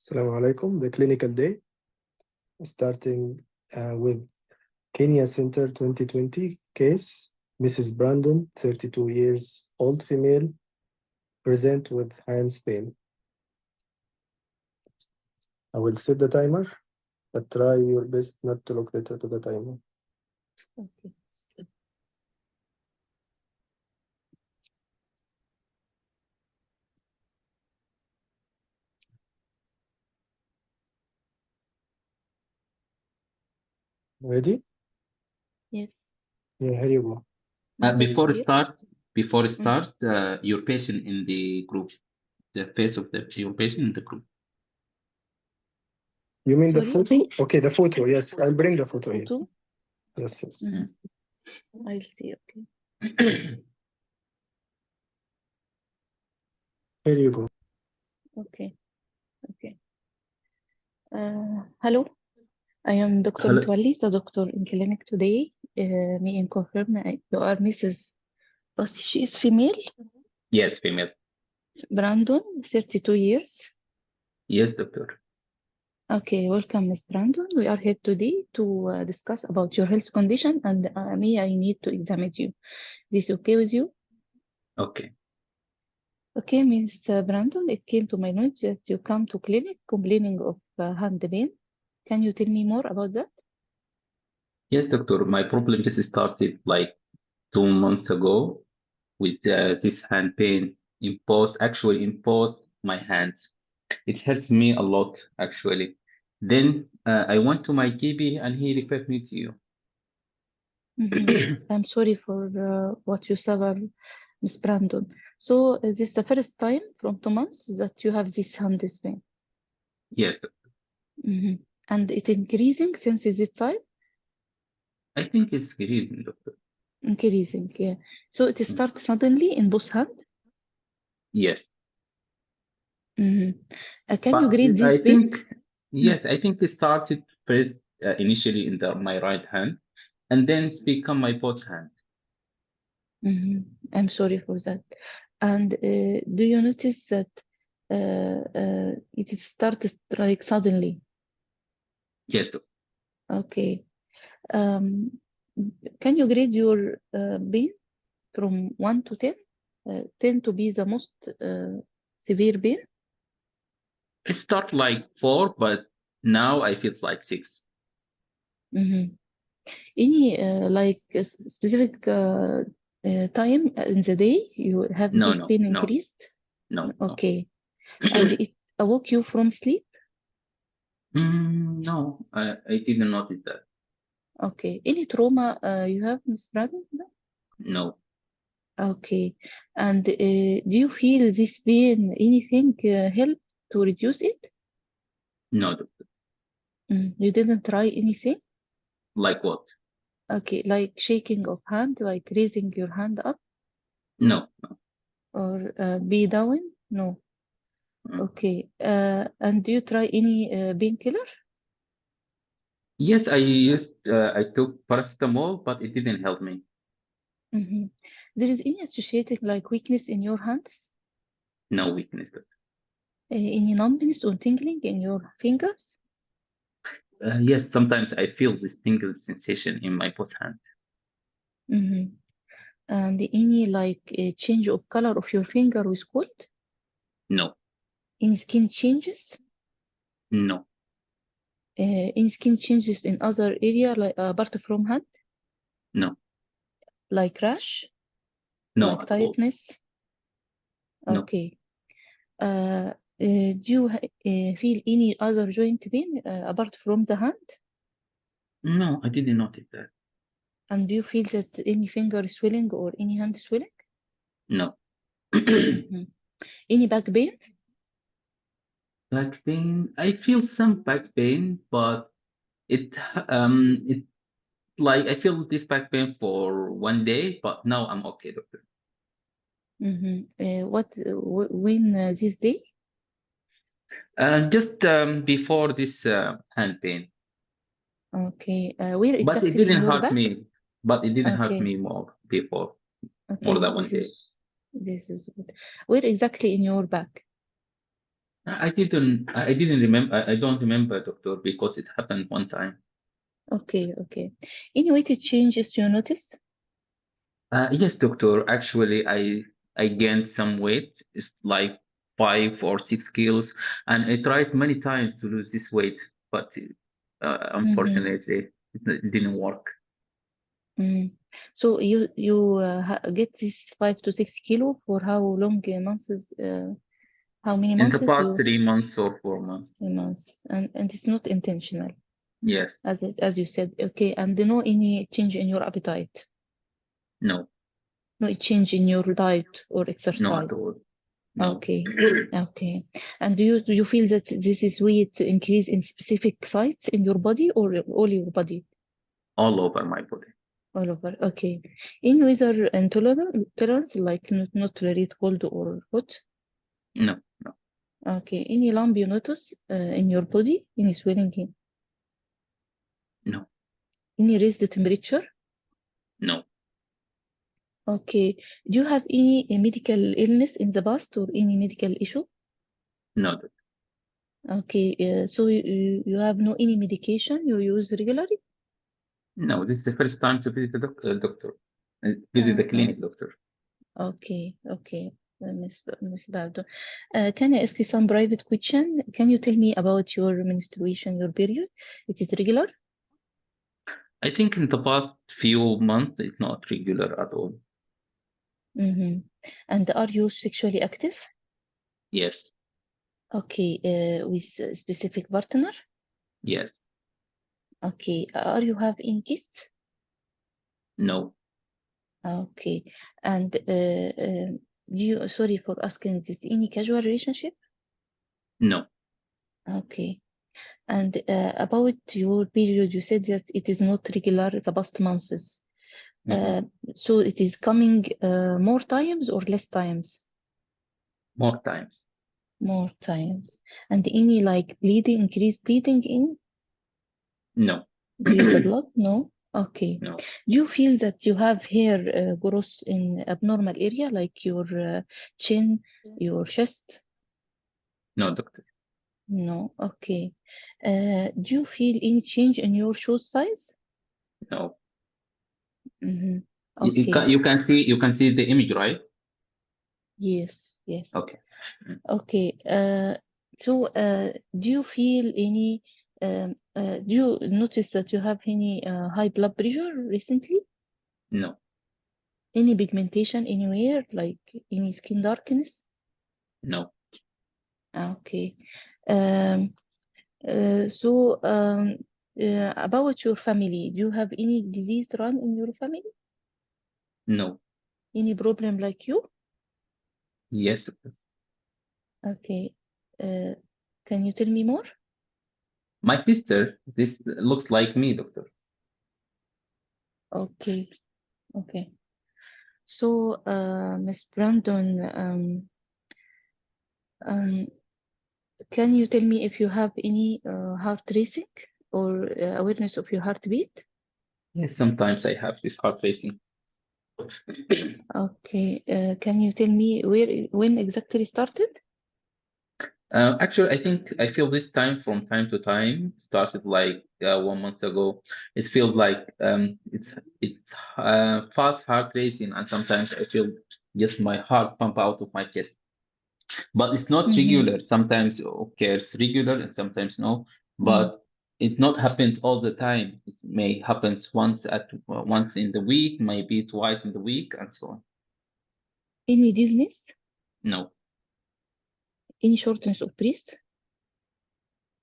Assalamu alaikum. The clinical day, starting with Kenya Center 2020 case, Mrs. Brandon, 32 years old female, present with hands pain. I will set the timer, but try your best not to look later to the timer. Okay. Ready? Yes. Yeah, here you go. Before Here? start, your patient in the group, the face of your patient in the group. You mean the Sorry? photo? Okay, the photo. Yes, I'll bring the photo here. Photo? Yes, yes. I'll see. Okay. Here you go. Okay. Okay. Hello. I am Dr. Hello. Mtwali, the doctor in clinic today. May I confirm you are Mrs. But she is female, Yes, female. Brandon, 32 years. Yes, doctor. Okay, welcome, Ms. Brandon. We are here today to discuss about your health condition, and I need to examine you. This okay with you? Okay. Okay, Ms. Brandon, it came to my knowledge that you come to clinic complaining of hand pain. Can you tell me more about that? Yes, doctor. My problem just started like 2 months ago with this hand pain in both my hands. It hurts me a lot, actually. Then I went to my GP and he referred me to you. I'm sorry for what you suffer, Ms. Brandon. So this is the first time from 2 months that you have this hand pain. Yes, And it increasing since this time? I think it's great, doctor. Increasing, yeah. So it starts suddenly in both hands? Yes. Can But you grade I this pain? think, yes, I think it started first initially in my right hand, and then it's become my both hand. I'm sorry for that. And do you notice that it starts like suddenly? Yes, doctor. Okay. Can you grade your pain from 1 to 10? 10 to be the most severe pain? It started like 4, but now I feel like 6. Any like specific time in the day you have this pain increased? No. Okay. And it awoke you from sleep? No, I didn't notice that. Okay. Any trauma you have, Ms. Braden? No. Okay. And do you feel this pain, anything help to reduce it? No, doctor. You didn't try anything? Like what? Okay, like shaking of hand, like raising your hand up? No. Or be down? No. Mm. Okay. And do you try any painkiller? Yes, I took paracetamol, but it didn't help me. There is any associated like weakness in your hands? No weakness, doctor. Any numbness or tingling in your fingers? Yes, sometimes I feel this tingle sensation in my both hands. And any like change of color of your finger with cold? No. Any skin changes? No. Any skin changes in other area like apart from hand? No. Like rash? No. Like tightness? No. Okay. Do you feel any other joint pain apart from the hand? No, I didn't notice that. And do you feel that any finger swelling or any hand swelling? No. Any back pain? Back pain. I feel some back pain, but it like I feel this back pain for 1 day, but now I'm okay, doctor. When this day? Just before this hand pain. Okay. Where But exactly it didn't in your hurt back? me. But it didn't hurt Okay. me more before, Okay. more than 1 day. This is good. Where exactly in your back? I didn't remember. I don't remember, doctor, because it happened one time. Okay, okay. Any weight changes you notice? Yes, doctor. Actually, I gained some weight. It's like 5 or 6 kilos, and I tried many times to lose this weight, but Mm-hmm. unfortunately, it didn't work. Mm. So you get this 5 to 6 kilo for how long months? How many In the months past you 3 months or 4 months. 3 months, and it's not intentional, Yes. as you said. Okay, and no any change in your appetite, No. no change in your diet or No at exercise. all. No. Okay, okay. And do you feel that this is weight increase in specific sites in your body or all your body? All over my body. All over. Okay. In weather intolerance, like not tolerate cold or hot. No. No. Okay. Any lump you notice in your body? Any swelling? No. Any raised temperature? No. Okay. Do you have any medical illness in the past or any medical issue? No. Okay. So you have no any medication you use regularly? No. This is the first time to visit the doctor. Visit the Uh, clinic, doctor. okay. Okay. Miss Bardo. Can I ask you some private question? Can you tell me about your menstruation, your period? It is regular? I think in the past few months it's not regular at all. Mm-hmm. And are you sexually active? Yes. Okay. With a specific partner? Yes. Okay. Are you have any kids? No. Okay. And sorry for asking this, any casual relationship? No. Okay. And about your period, you said that it is not regular the past months. Mhm. Uh, so it is coming more times or less times? More times. More times. And any like bleeding, increased bleeding in? No. Increase the blood? No? Okay. No. Do you feel that you have hair growth in abnormal area like your chin, your chest? No, doctor. No. Okay. Do you feel any change in your shoe size? No. Mm-hmm. You, you Okay. can you can see you can see the image, right? Yes. Yes. Okay. Mm. Okay. So, do you feel any, do you notice that you have any high blood pressure recently? No. Any pigmentation anywhere, like any skin darkness? No. Okay. Um, so, about your family, do you have any disease run in your family? No. Any problem like you? Yes, doctor. Okay. Uh, can you tell me more? My sister, this looks like me, doctor. Okay. Okay. So, Miss Brandon, um, can you tell me if you have any heart racing or awareness of your heartbeat? Yes, sometimes I have this heart racing. Okay. Can you tell me when exactly started? Actually, I think I feel this time from time to time. Started like 1 month ago. It feels like it's fast heart racing, and sometimes I feel just my heart pump out of my chest. But it's not Mm-hmm. regular. Sometimes occurs regular, and sometimes no. Mm. But it not happens all the time. It may happens once in the week, maybe twice in the week, and so on. Any dizziness? No. Any shortness of breath?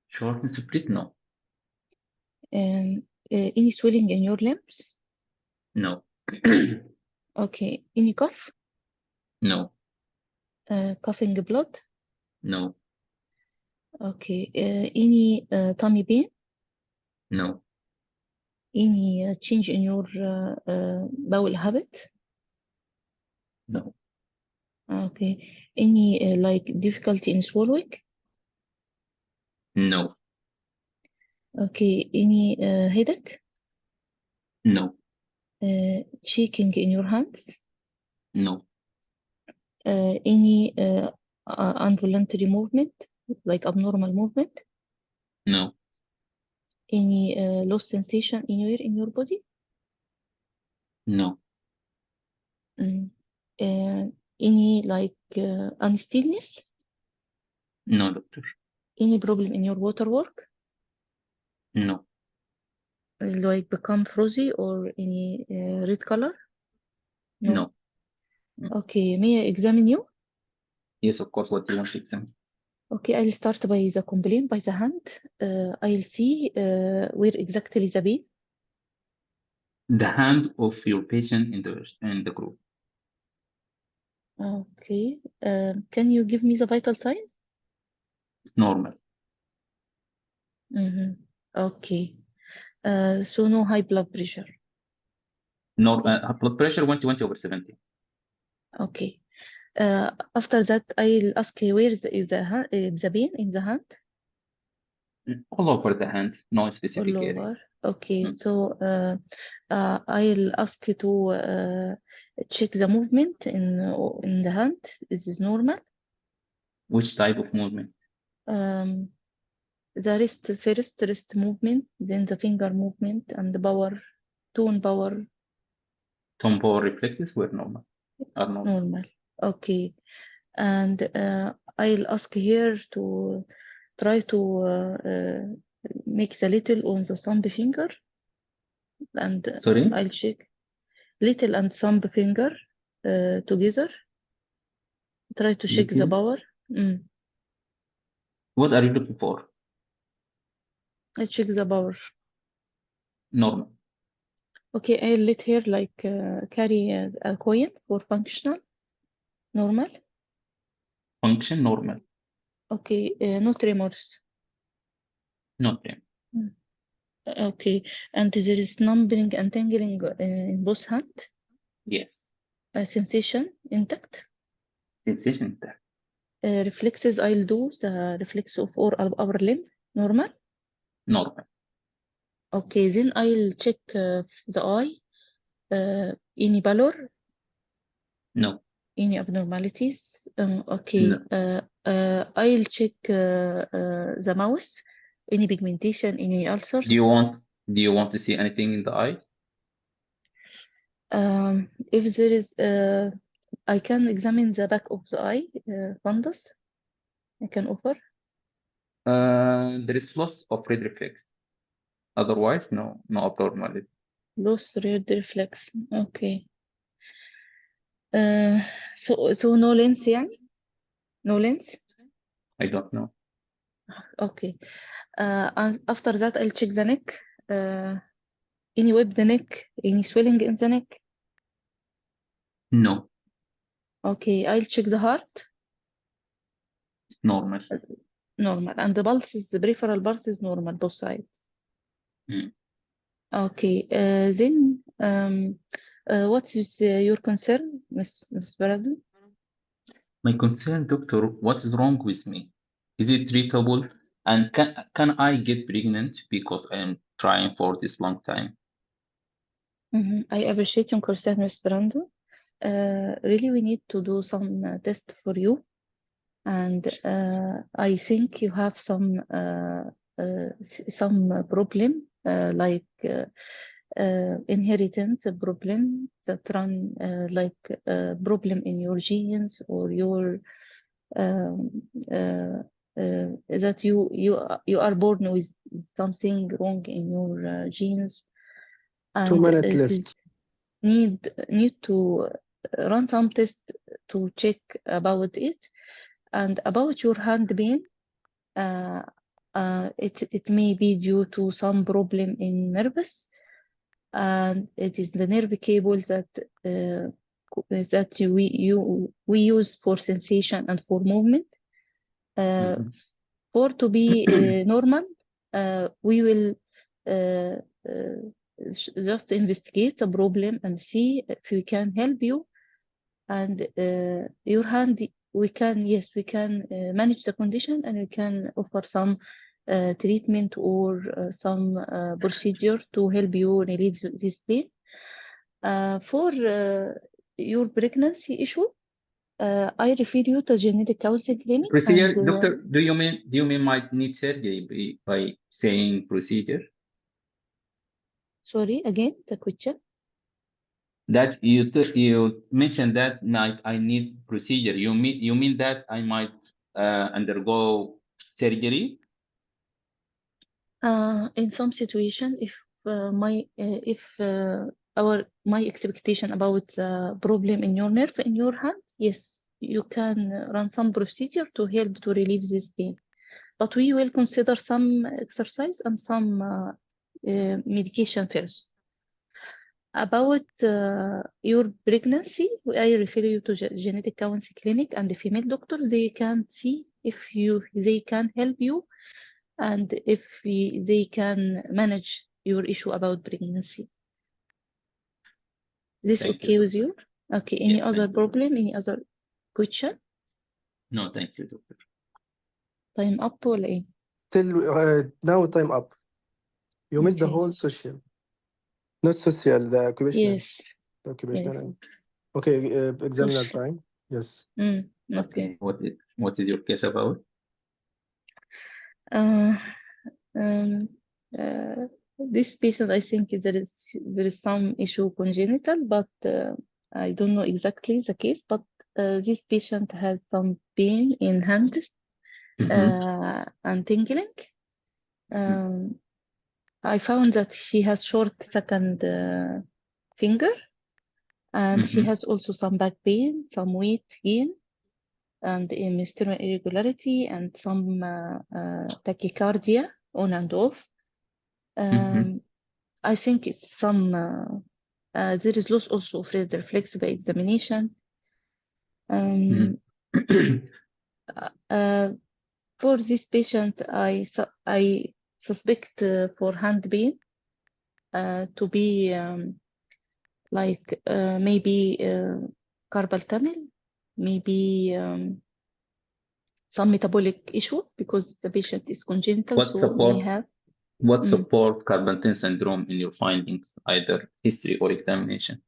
Shortness of breath? No. Any swelling in your limbs? No. Okay. Any cough? No. Coughing blood? No. Okay. Any tummy pain? No. Any change in your bowel habit? No. Okay. Any like difficulty in swallowing? No. Okay. Any headache? No. Shaking in your hands? No. Any involuntary movement? like abnormal movement? No, Any lost sensation anywhere in your body? no, Mm. Uh, any like unsteadiness? no, doctor. Any problem in your water work? No, Like become frozy or any red color? No. no. Mm. Okay, may I examine you? Yes, of course. What do you want to examine? Okay, I'll start by the complaint by the hand. I'll see where exactly the pain. The hand of your patient in the group. Okay, can you give me the vital sign? It's normal. Mm-hmm. Okay, so no high blood pressure. Blood pressure 120/70. Okay, after that, I'll ask you where the pain in the hand? All over the hand, no All specific area. over. Okay, Mm. so I'll ask you to check the movement in the hand. Is this normal? Which type of movement? Um, the wrist movement, then the finger movement and the tone power, Temporal reflexes were normal. Are normal. normal. Okay, and I'll ask here to try to make the little on the thumb finger, and Sorry? I'll check little and thumb finger together. Try to check the Little. power. Mm. What are you looking for? I check the power. Normal. Okay, I'll let her like carry a coin for functional, normal. Function normal. Okay, no tremors. Not them. Mm. Okay, and there is numbing and tingling in both hand. Yes. Sensation intact. Sensation there. Reflexes, I'll do the reflex of all our limb, normal. Normal. Okay, then I'll check the eye, any pallor, No. any abnormalities. Okay, No. I'll check the mouse, any pigmentation, any ulcers. Do you want to see anything in the eye? If there is, I can examine the back of the eye, fundus. I can offer. There is loss of red reflex. Otherwise, no abnormality. Loss red reflex. Okay. So no lens يعني? No lens? I don't know. Okay. And after that, I'll check the neck. Any web the neck, any swelling in the neck. No. Okay, I'll check the heart. It's normal. Normal. And the pulses, the peripheral pulse is normal, both sides. Mm. Okay. Then, what is your concern, Miss Baradun? My concern, doctor, what is wrong with me? Is it treatable? And can I get pregnant because I am trying for this long time? I appreciate your concern, Miss Brando. Really, we need to do some test for you. And I think you have some problem like inheritance problem that run like problem in your genes or your um, that you are born with something wrong in your genes, 2 and minutes it is left. need to run some tests to check about it. And about your hand pain, it may be due to some problem in nerves, and it is the nerve cable that we use for sensation and for movement. Mhm. For to be normal, we will uh, just investigate the problem and see if we can help you. And your hand, we can, yes, we can manage the condition, and we can offer some treatment or some procedure to help you relieve this pain. For your pregnancy issue, I refer you to genetic counseling clinic. Procedure, and, doctor, do you mean might need surgery by saying procedure? sorry, again, the question. That you mentioned that night I need procedure. You mean that I might undergo surgery? In some situation, if my expectation about the problem in your nerve in your hand, yes, you can run some procedure to help to relieve this pain. But we will consider some exercise and some medication first. About your pregnancy, I refer you to genetic counseling clinic and the female doctor. They can see if they can help you and if they can manage your issue about pregnancy. This Thank okay you, with you? Okay. Any Yes, other thank you. problem? Any other question? No, thank you, doctor. Time up ولا ايه؟ Till now time up. You missed the Okay. whole social. Not social, the occupational. Yes. The occupational. Yes. Okay, examiner Social. time. Yes. Okay. What is your case about? Uh, um, this patient, I think there is some issue congenital, but I don't know exactly the case. But this patient has some pain in hands and tingling. I found that she has short second finger, and she has also some back pain, some weight gain, and a menstrual irregularity, and some tachycardia on and off. I think it's some, there is loss also of red reflex by examination. For this patient, I suspect for hand pain to be like maybe carpal tunnel, maybe some metabolic issue because the patient is congenital, What so support? may have. What support carpal tunnel syndrome in your findings, either history or examination?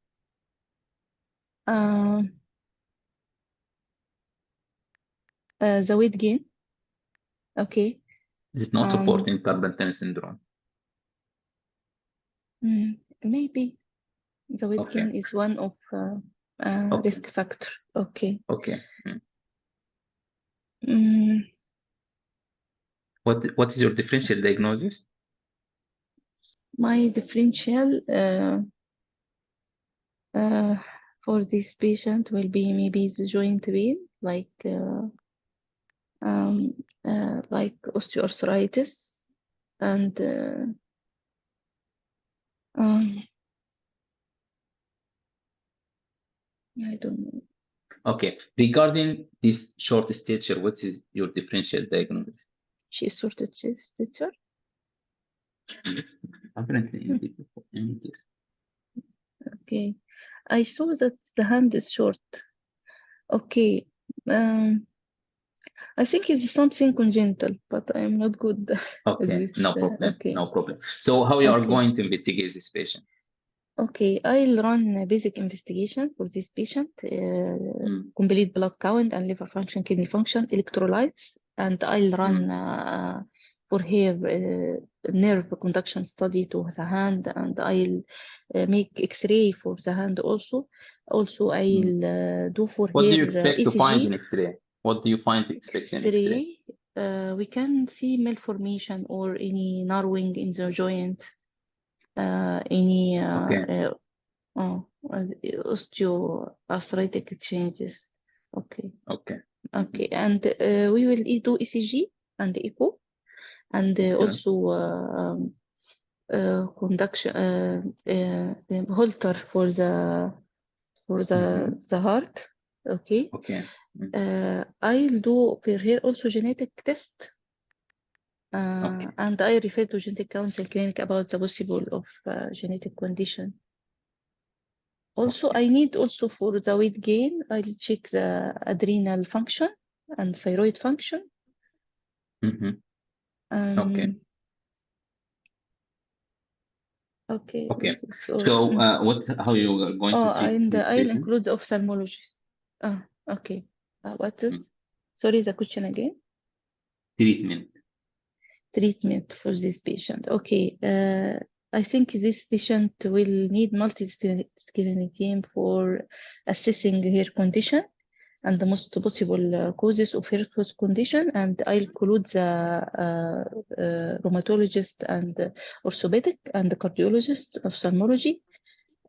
The weight gain. Okay. It's not supporting carpal tunnel syndrome. Maybe the weight gain is one of risk factor. Okay. Okay. What is your differential diagnosis? My differential for this patient will be maybe the joint pain, like osteoarthritis, and I don't know. Okay. Regarding this short stature, what is your differential diagnosis? She's short stature. Apparently, in this. Okay. I saw that the hand is short. Okay. I think it's something congenital, but I'm not good. Okay, with this. no problem. Okay. No problem. So how you are Okay. going to investigate this patient? Okay, I'll run a basic investigation for this patient, complete blood count and liver function, kidney function, electrolytes, and I'll run for her nerve conduction study to the hand, and I'll make X-ray for the hand also. Also, I'll do for What her do you expect to find ECG. in X-ray? What do you find to expect in X-ray? We can see malformation or any narrowing in the joint, any osteoarthritic changes. Okay. Okay. Okay, and we will do ECG and echo, and also conduction Holter for the heart. Okay. Okay. I'll do for here also genetic test. Okay. And I refer to genetic counseling clinic about the possible of genetic condition. Also, I need also for the weight gain, I'll check the adrenal function and thyroid function. Okay. Okay. Okay. This is all. So, how you are going to treat and this I'll patient? include the ophthalmologist. Okay. What is? Sorry, the question again. Treatment. Treatment for this patient. Okay. I think this patient will need multidisciplinary team for assessing her condition and the most possible causes of her condition, and I'll include the rheumatologist and orthopedic and the cardiologist, ophthalmology.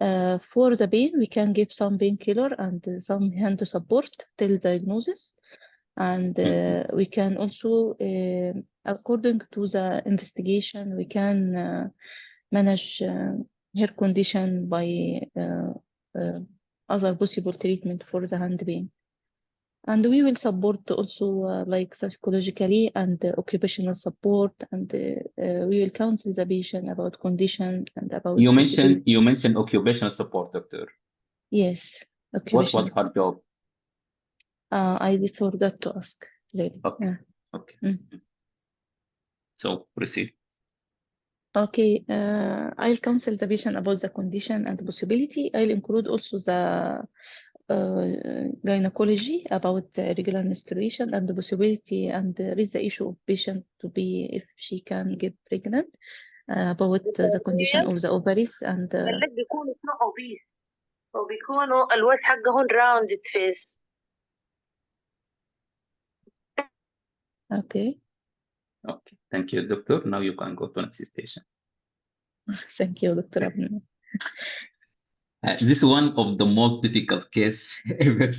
For the pain, we can give some painkiller and some hand support till diagnosis. And we can also, according to the investigation, we can manage her condition by other possible treatment for the hand pain. And we will support also like psychologically and occupational support, and we will counsel the patient about condition and about You mentioned possibilities. occupational support, doctor. Yes, What occupational was her job? I forgot to ask. Really. Okay. Yeah. Okay. Mm. So proceed. Okay, I'll counsel the patient about the condition and possibility. I'll include also the gynecology about the regular menstruation and the possibility, and raise the issue of patient to be if she can get pregnant, about the condition of the ovaries and قالك بيكونوا اسمه obese وبيكونوا الوجه حقهم rounded face. okay. Okay. Thank you, doctor. Now you can go to next station. Thank you, Dr. Abner. This is one of the most difficult case ever.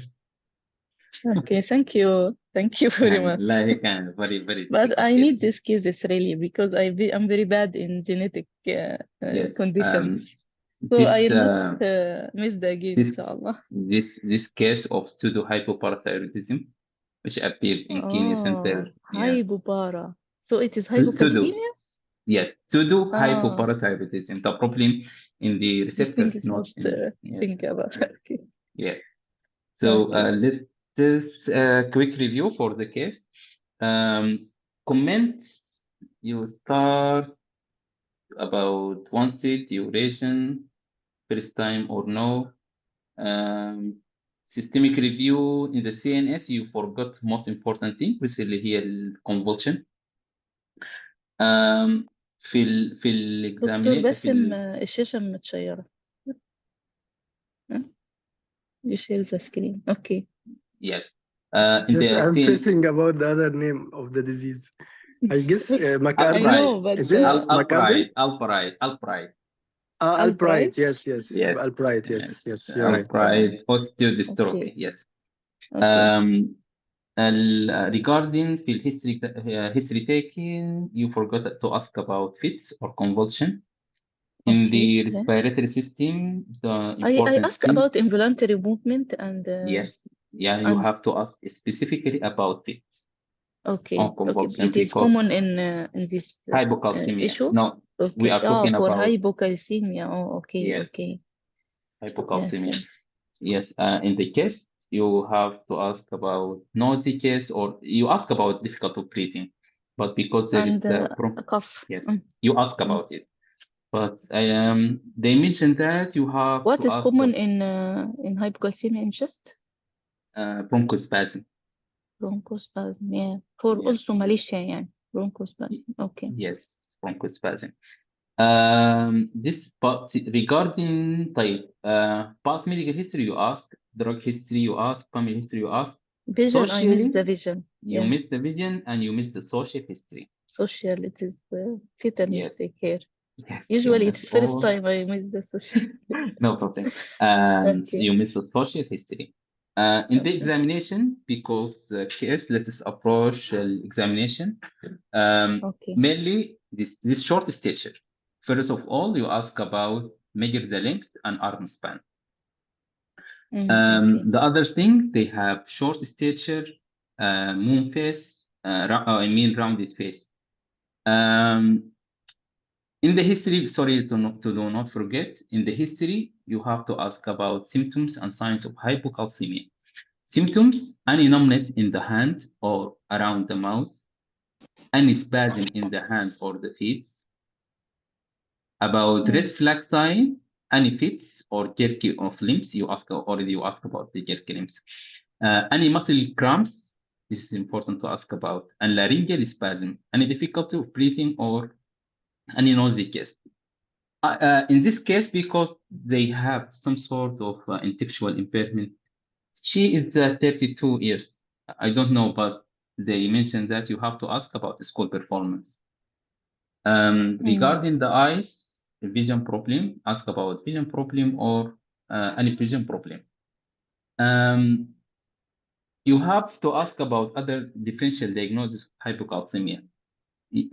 Okay, thank you very much. Like very But difficult I case. need these cases really because I'm very bad in genetic Yes. conditions. So I This will not miss the game, this- inshallah. this case of pseudo hypoparathyroidism, which appeared in Kenya Center. Hypopara. So it is Pseudo. hypocalcemia? Yes, pseudo Ah. hypoparathyroidism. The problem in the This thing receptors, is not not in. Yes. think about. Yes. Okay. Yes. So Okay. let's quick review for the case. Comment. You start about onset, duration, first time or no. Systemic review in the CNS, you forgot most important thing, which is here convulsion. في دكتور الاكزامينيشن باسم الشاشة متشيرة. You share the screen. Okay. yes. Yes, I'm searching about the other name of the disease. I guess McArdle. I know, but Is it McArdle? Albright. Albright. Yes. Yes. Albright. Yes. You're right. Albright osteodystrophy. Okay. Yes. Okay. Regarding في history taking, you forgot to ask about fits or convulsion. In Okay, the yeah. respiratory system, the I important asked thing. about involuntary movement and Yes. Yeah, you and- have to ask specifically about fits. okay. On convulsion It is because common in this hypocalcemia. issue. No, Okay. we are talking for about hypocalcemia. Oh, okay. yes, Okay. hypocalcemia. Yes. Yes, in the case you have to ask about nausea case, or you ask about difficulty of breathing, but because there And is a cough. yes, you ask about it. But they mentioned that you have What to is ask common in hypocalcemia in chest? Bronchospasm. Bronchospasm. Yeah. For Yes. also Malaysia, yeah. Bronchospasm. Okay. Yes, bronchospasm. This but regarding type past medical history you ask, drug history you ask, family history you ask. Vision. I Socially, missed the vision. you Yeah. miss the vision and you miss the social history. Social. It is fatal Yes. mistake here. Yes. Usually you it's miss first all- time I miss the social. No problem. And Okay. you miss the social history. In the Okay. examination, because case, let us approach examination. Okay. Mainly this short stature. First of all, you ask about measure the length and arm span. Okay. The other thing, they have short stature, moon face, rounded face. In the history, sorry to do not forget, in the history, you have to ask about symptoms and signs of hypocalcemia. Symptoms, any numbness in the hand or around the mouth, any spasm in the hands or the feet. About red flag sign, any fits or jerky of limbs, you ask about the jerky limbs. Any muscle cramps, this is important to ask about, and laryngeal spasm, any difficulty of breathing or any noisy case. In this case, because they have some sort of intellectual impairment, she is 32 years. I don't know, but they mentioned that you have to ask about the school performance. Regarding the eyes, vision problem, ask about vision problem or any vision problem. You have to ask about other differential diagnosis of hypocalcemia.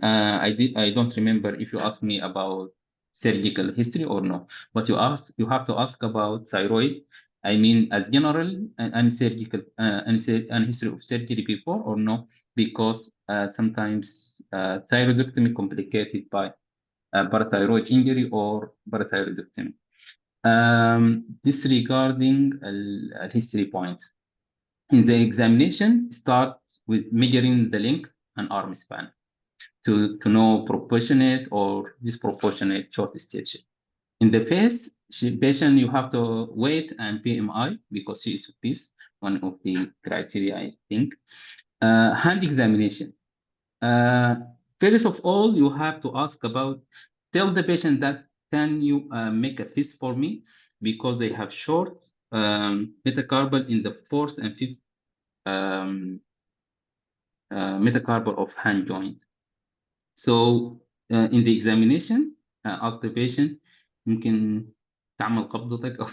I don't remember if you asked me about surgical history or no, but you have to ask about thyroid. I mean, as general and surgical and history of surgery before or no, because sometimes thyroidectomy complicated by parathyroid injury or parathyroidectomy. Disregarding a history point. In the examination, start with measuring the length and arm span to know proportionate or disproportionate short stature. In the face, patient, you have to weight and BMI because she is obese, one of the criteria, I think. Hand examination. First of all, you have to ask about, tell the patient that, can you make a fist for me? Because they have short metacarpal in the fourth and fifth metacarpal of hand joint. So in the examination, ask the patient, ممكن تعمل قبضتك or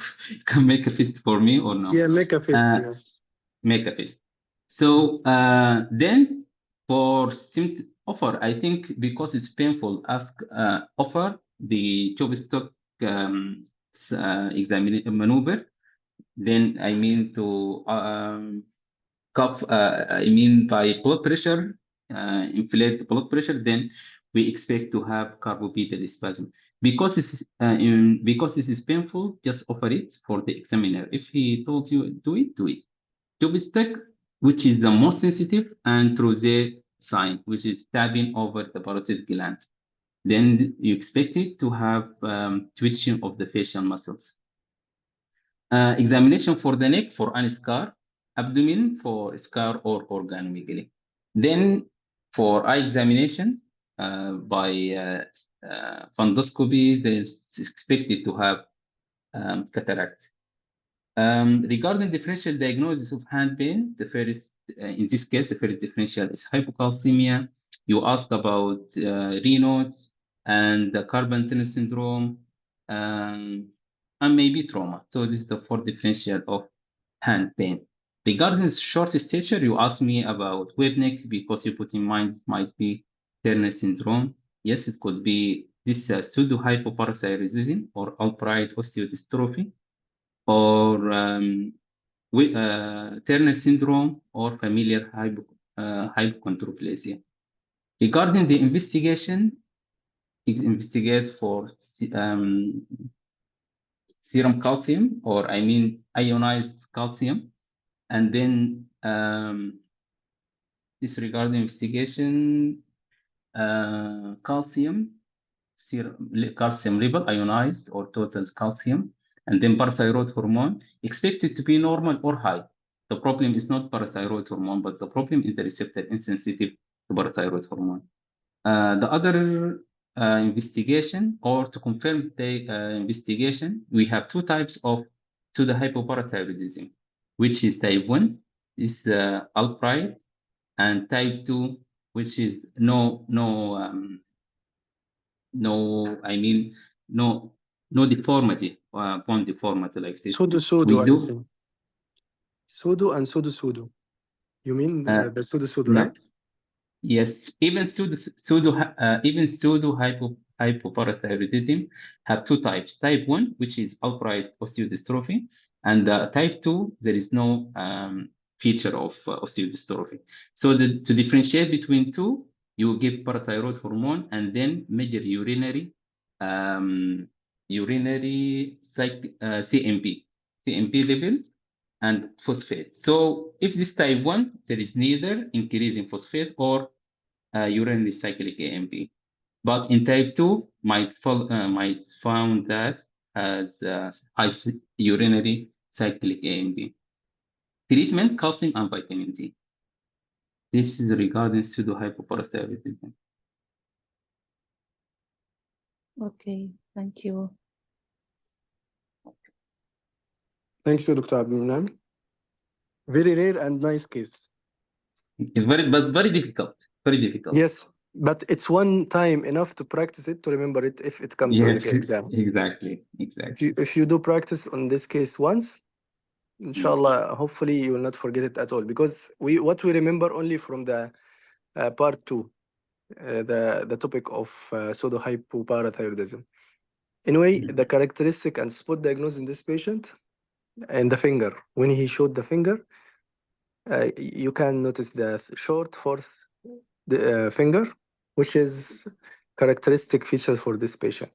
can make a fist for me or no? Yeah, make a fist, yes. Make a fist. So then for offer, I think because it's painful, ask offer the chopstick examination maneuver. Then I mean to cuff, I mean by blood pressure, inflate the blood pressure, then we expect to have carbopetal spasm. Because this is painful, just offer it for the examiner. If he told you do it, do it. Chopstick, which is the most sensitive, and through the sign, which is tapping over the parotid gland. Then you expect it to have twitching of the facial muscles. Examination for the neck for any scar, abdomen for scar or organomegaly. Then for eye examination by fundoscopy, they expected to have cataract. Regarding differential diagnosis of hand pain, the first, in this case, the first differential is hypocalcemia. You ask about Raynaud's and the carpal tunnel syndrome, and maybe trauma. So this is the fourth differential of hand pain. Regarding short stature, you ask me about wave neck because you put in mind it might be Turner syndrome. Yes, it could be this pseudo hypoparathyroidism or upright osteodystrophy, or Turner syndrome or familiar hypochondroplasia. Regarding the investigation, investigate for serum calcium, or I mean ionized calcium, and then disregard the investigation, calcium level ionized or total calcium, and then parathyroid hormone expected to be normal or high. The problem is not parathyroid hormone, but the problem is the receptor insensitive to parathyroid hormone. The other investigation, or to confirm the investigation, we have two types of pseudo hypoparathyroidism, which is type 1, is upright, and type 2, which is no deformity, bone deformity like this. Pseudo, We I do think. Pseudo and pseudo. You mean the pseudo, no. right? Yes, even pseudo hypoparathyroidism have two types. Type 1, which is upright osteodystrophy, and type 2, there is no feature of osteodystrophy. So to differentiate between two, you give parathyroid hormone and then measure urinary CMP level and phosphate. So if this type 1, there is neither increase in phosphate or urinary cyclic AMP. But in type 2, might found that as high urinary cyclic AMP. Treatment, calcium and vitamin D. This is regarding pseudo-hypoparathyroidism. Okay, thank you. Thank you, Dr. Abdulman. Very rare and nice case. Very difficult. Very difficult. Yes, but it's one time enough to practice it, to remember it if it comes to Yes, the exam. exactly. If you do practice on this case once, inshallah, hopefully you will not forget it at all, because what we remember only from the part 2, the topic of pseudo-hypoparathyroidism. Anyway, the characteristic and spot diagnosis in this patient and the finger. When he showed the finger, you can notice the short fourth finger, which is characteristic feature for this patient.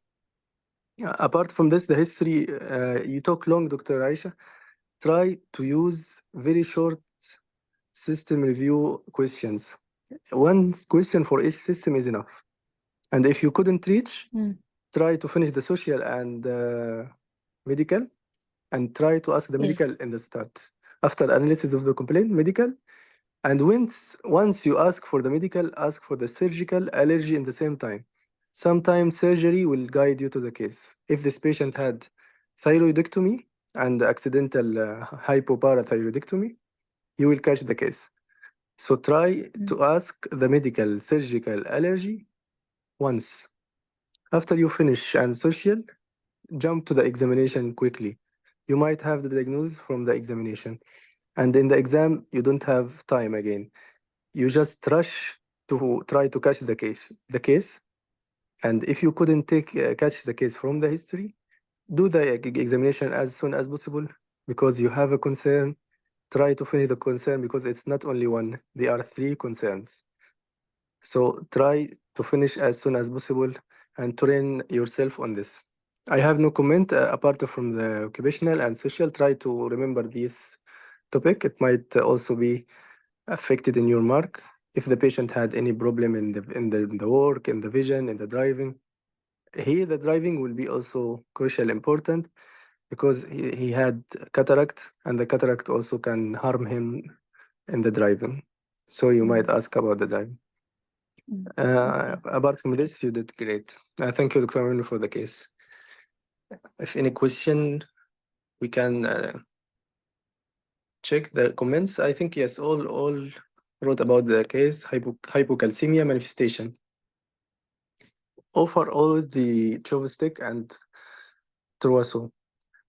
Apart from this, the history, you talk long, Dr. Aisha. Try to use very short system review questions. One question for each system is enough. And if you couldn't reach, try to finish the social and medical, and try to ask the medical in the start. After analysis of the complaint, medical. And once you ask for the medical, ask for the surgical allergy in the same time. Sometimes surgery will guide you to the case. If this patient had thyroidectomy and accidental hypoparathyroidectomy, you will catch the case. So try to ask the medical surgical allergy once. After you finish and social, jump to the examination quickly. You might have the diagnosis from the examination. And in the exam, you don't have time again. You just rush to try to catch the case. And if you couldn't catch the case from the history, do the examination as soon as possible, because you have a concern. Try to finish the concern, because it's not only one, there are 3 concerns. So try to finish as soon as possible and train yourself on this. I have no comment apart from the occupational and social. Try to remember this topic. It might also be affected in your mark. If the patient had any problem in the work, in the vision, in the driving, here the driving will be also crucial important, because he had cataract, and the cataract also can harm him in the driving. So you might ask about the driving. Apart from this, you did great. Thank you, Dr. Aminu, for the case. If any question, we can check the comments. I think yes, all wrote about the case, hypocalcemia manifestation. Offer always the chopstick and trousseau.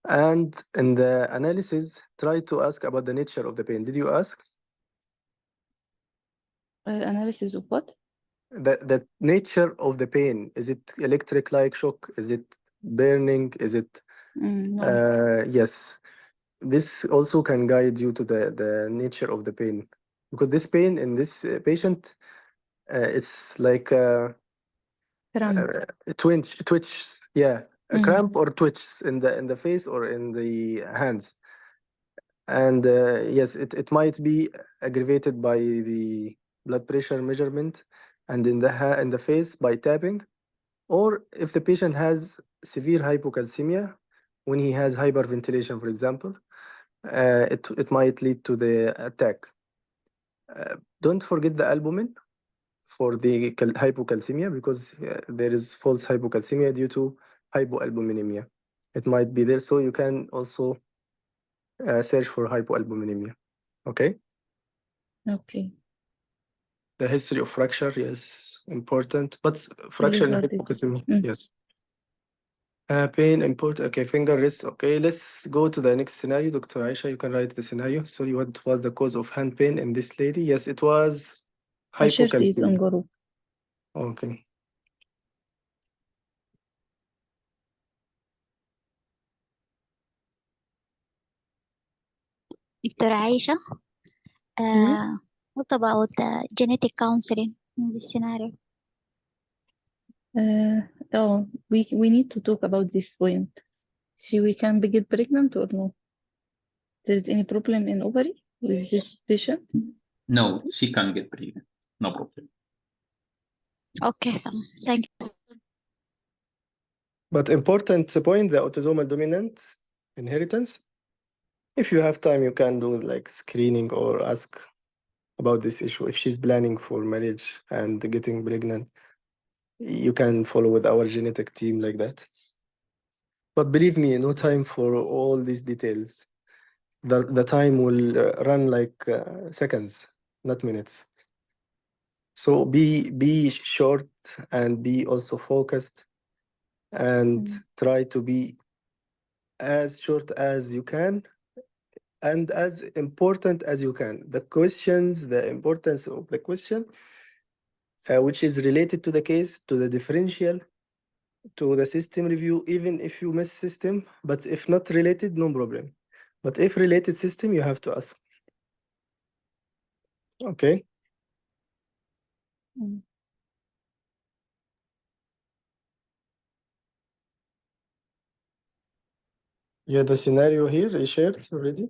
And in the analysis, try to ask about the nature of the pain. Did you ask? Analysis of what? The nature of the pain. Is it electric like shock? Is it burning? Is it No. yes. This also can guide you to the nature of the pain, because this pain in this patient, it's like Cramp. twitch, yeah, a cramp or twitch in the face or in the hands. And yes, it might be aggravated by the blood pressure measurement, and in the face by tapping, or if the patient has severe hypocalcemia, when he has hyperventilation, for example, it might lead to the attack. Don't forget the albumin for the hypocalcemia, because there is false hypocalcemia due to hypoalbuminemia. It might be there, so you can also search for hypoalbuminemia. Okay. Okay. The history of fracture, yes, important, but fracture and hypocalcemia, yes. Pain, important. Okay, finger, wrist. Okay, let's go to the next scenario. Dr. Aisha, you can write the scenario. Sorry, what was the cause of hand pain in this lady? Yes, it was hypocalcemia. Okay. Dr. Aisha, what about genetic counseling in this scenario? We need to talk about this point. We can get pregnant or no? There's any problem in ovary with this patient? No, she can get pregnant. No problem. Okay, thank you. But important point, the autosomal dominant inheritance. If you have time, you can do like screening or ask about this issue. If she's planning for marriage and getting pregnant, you can follow with our genetic team like that. But believe me, no time for all these details. The time will run like seconds, not minutes. So be short and be also focused and try to be as short as you can and as important as you can. The questions, the importance of the question, which is related to the case, to the differential, to the system review, even if you miss system, but if not related, no problem. But if related system, you have to ask. Okay. Mm. Yeah, the scenario here is shared already.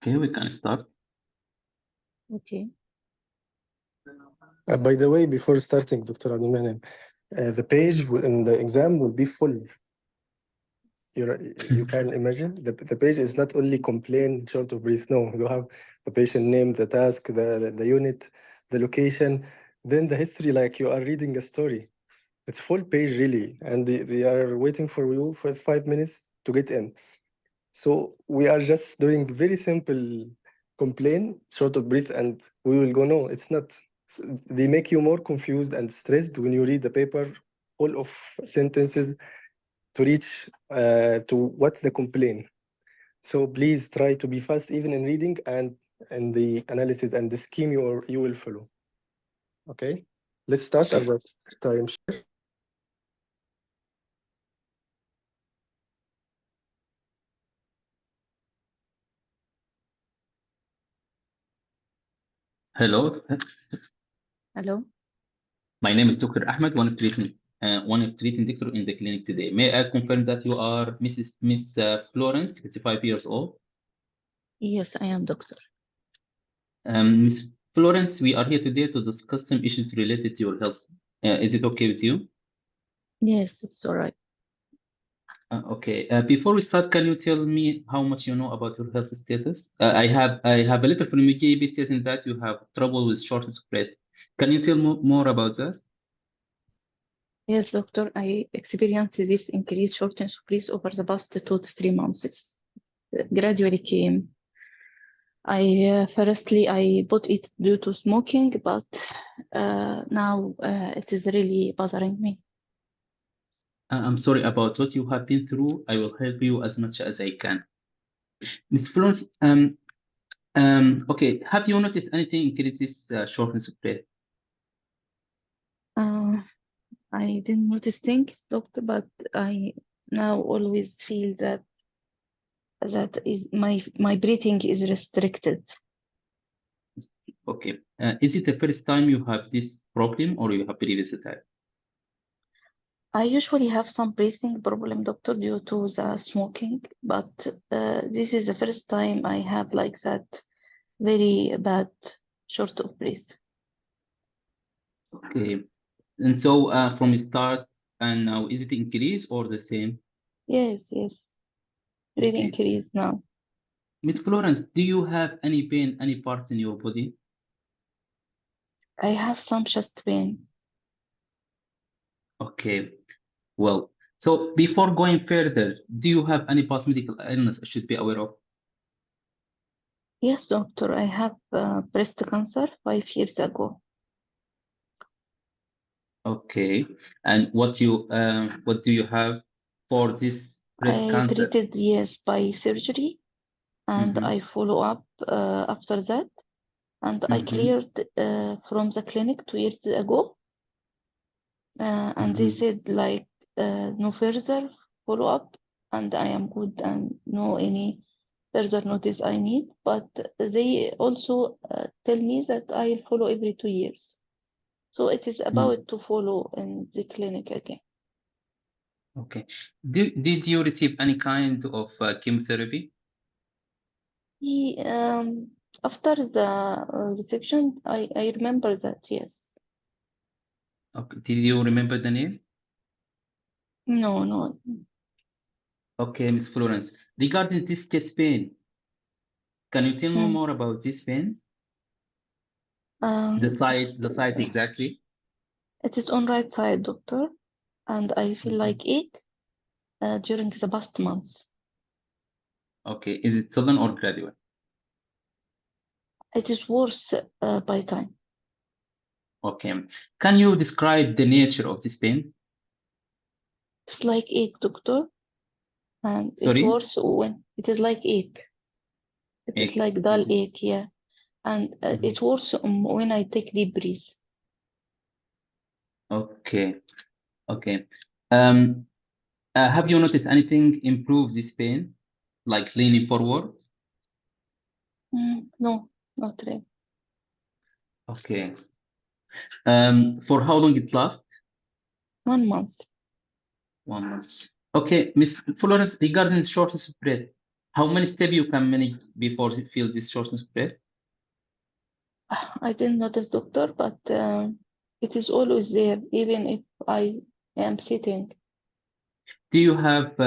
Okay, we can start. Okay. By the way, before starting, Dr. Abdulmanem, the page in the exam will be full. You can imagine the page is not only complain, short of breath. No, you have the patient name, the task, the unit, the location, then the history, like you are reading a story. It's full page really, and they are waiting for you for 5 minutes to get in. So we are just doing very simple complain, short of breath, and we will go. No, it's not. They make you more confused and stressed when you read the paper full of sentences to reach to what the complaint. So please try to be fast even in reading and the analysis and the scheme you will follow. Okay, let's start our time. Hello, Hello. my name is Dr. Ahmed, one of treating doctor in the clinic today. May I confirm that you are Miss Florence, 65 years old? Yes, I am doctor. Miss Florence, we are here today to discuss some issues related to your health. Is it okay with you? Yes, it's all right. Okay. Before we start, can you tell me how much you know about your health status? I have a letter from UKB stating that you have trouble with shortness of breath. Can you tell more about this? Yes, doctor, I experienced this increased shortness of breath over the past 2 to 3 months. Gradually came. Firstly, I put it due to smoking, but now it is really bothering me. I'm sorry about what you have been through. I will help you as much as I can. Miss Florence, Okay, have you noticed anything increase this shortness of breath? I didn't notice things, doctor, but I now always feel that is my breathing is restricted. Okay, is it the first time you have this problem or you have previous attack? I usually have some breathing problem, doctor, due to the smoking, but this is the first time I have like that very bad short of breath. Okay, and so from start and now, is it increase or the same? Yes, really Okay. increase now. Miss Florence, do you have any pain, any parts in your body? I have some chest pain. Okay, well, so before going further, do you have any past medical illness I should be aware of? Yes, doctor, I have breast cancer 5 years ago. Okay, and what do you have for this breast I cancer? treated, yes, by surgery, and Mhm. I follow up after that, and I Mhm. cleared from the clinic 2 years ago, and they Mhm. said like no further follow up, and I am good and no any further notice I need. But they also tell me that I'll follow every 2 years. So it is about to follow in the clinic again. Okay. Did you receive any kind of chemotherapy? After the reception, I remember that, yes. Okay. Did you remember the name? No. Okay, Miss Florence. Regarding this chest pain, can you tell me Mm. more about this pain? Um, The it's, site exactly. it is on right side, doctor, and I feel like ache during the past months. Okay. Is it sudden or gradual? It is worse by time. Okay. Can you describe the nature of this pain? It's like ache, doctor, and it's Sorry? worse when it is like ache. It is Ache. like dull ache, yeah, and it's worse when I take deep breath. Okay. Okay. Have you noticed anything improve this pain, like leaning forward? No, not really. Okay. For how long it lasts? 1 month. 1 month. Okay, Miss Florence, regarding shortness of breath, how many steps you can manage before you feel this shortness of breath? I didn't notice, doctor, but it is always there, even if I am sitting. Do you have,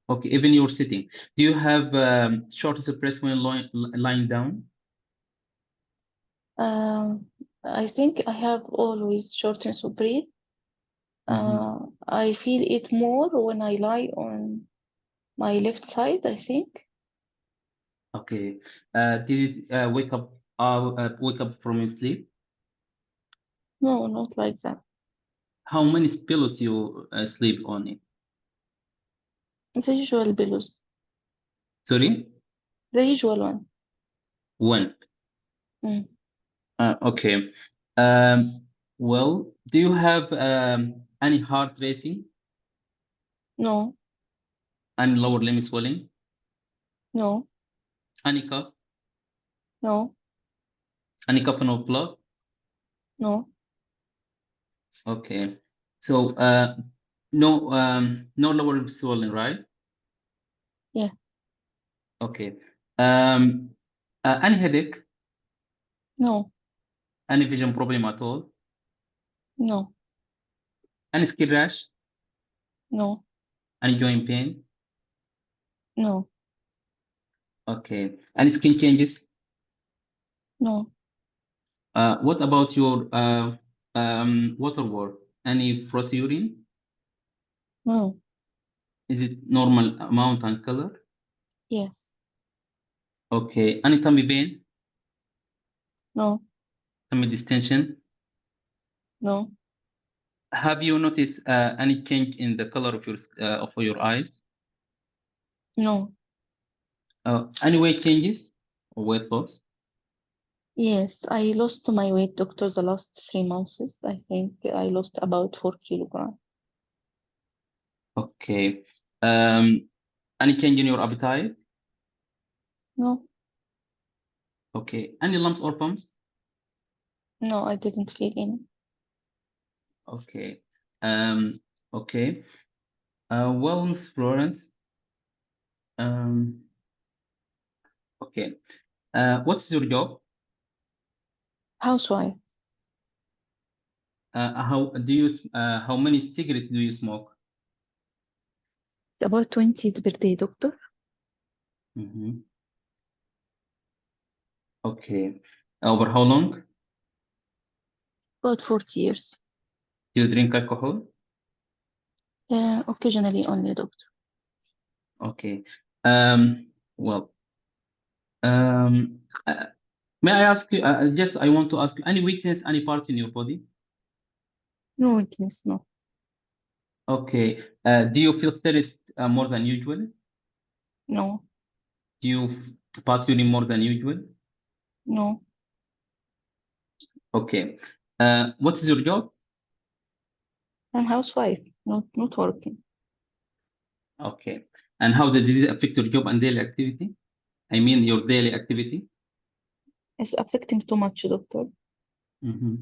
okay, even you're sitting, do you have shortness of breath when lying down? I think I have always shortness of breath. I feel it more when I lie on my left side, I think. Okay. Did it wake up from your sleep? No, not like that. How many pillows you sleep on it? The usual pillows, Sorry? the usual one. One. Mm. Okay. Um, well, do you have any heart racing, No, any lower limb swelling, no, any cough, no, any cough and no blood? no. Okay. So no lower limb swelling, right? Yeah, Okay. Um, any headache, no, any vision problem at all, no, any skin rash, no, any joint pain? no, Okay. Any skin changes? no, What about your water work? Any frothy urine? no, Is it normal amount and color? yes, Okay. Any tummy pain, no, tummy distension? no, Have you noticed any change in the color of your eyes? no, Any weight changes or weight loss? Yes, I lost my weight, doctor, the last 3 months. I think I lost about 4 kilograms. Okay. Any change in your appetite? No, Okay. Any lumps or bumps? no, I didn't feel any. Okay. Okay. Well, Miss Florence. Okay. What's your job? Housewife, How many cigarettes do you smoke? it's about 20 per day, doctor. Mm-hmm. Okay. Over how long? About 40 years. Do you drink alcohol? Occasionally only, doctor. Okay. Well, may I ask you, I want to ask you, any weakness, any part in your body? No weakness, no. Okay. Do you feel thirst more than usual? No, Do you pass urine more than usual? no. Okay. What is your job? I'm housewife, not working. Okay. And how did it affect your job and daily activity? I mean, your daily activity? It's affecting too much, doctor. Mm-hmm.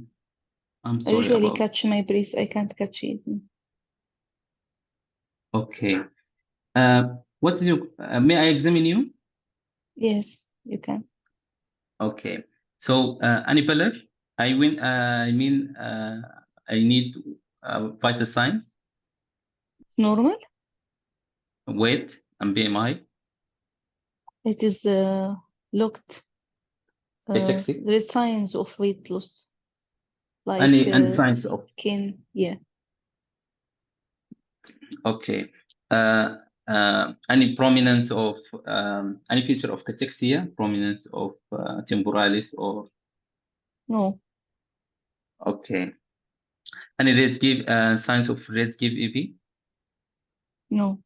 I'm I sorry usually about. catch my breath. I can't catch it. Okay. What is your? May I examine you? Yes, you can. Okay. So, any pillar? I mean, I need vital signs, It's normal. weight, and BMI. It is looked. HXC. There is signs of weight loss, like Any signs of? skin. Yeah, Okay. Any prominence of any feature of cachexia, prominence of temporalis, or no, okay. Any red give signs of red give EV, no.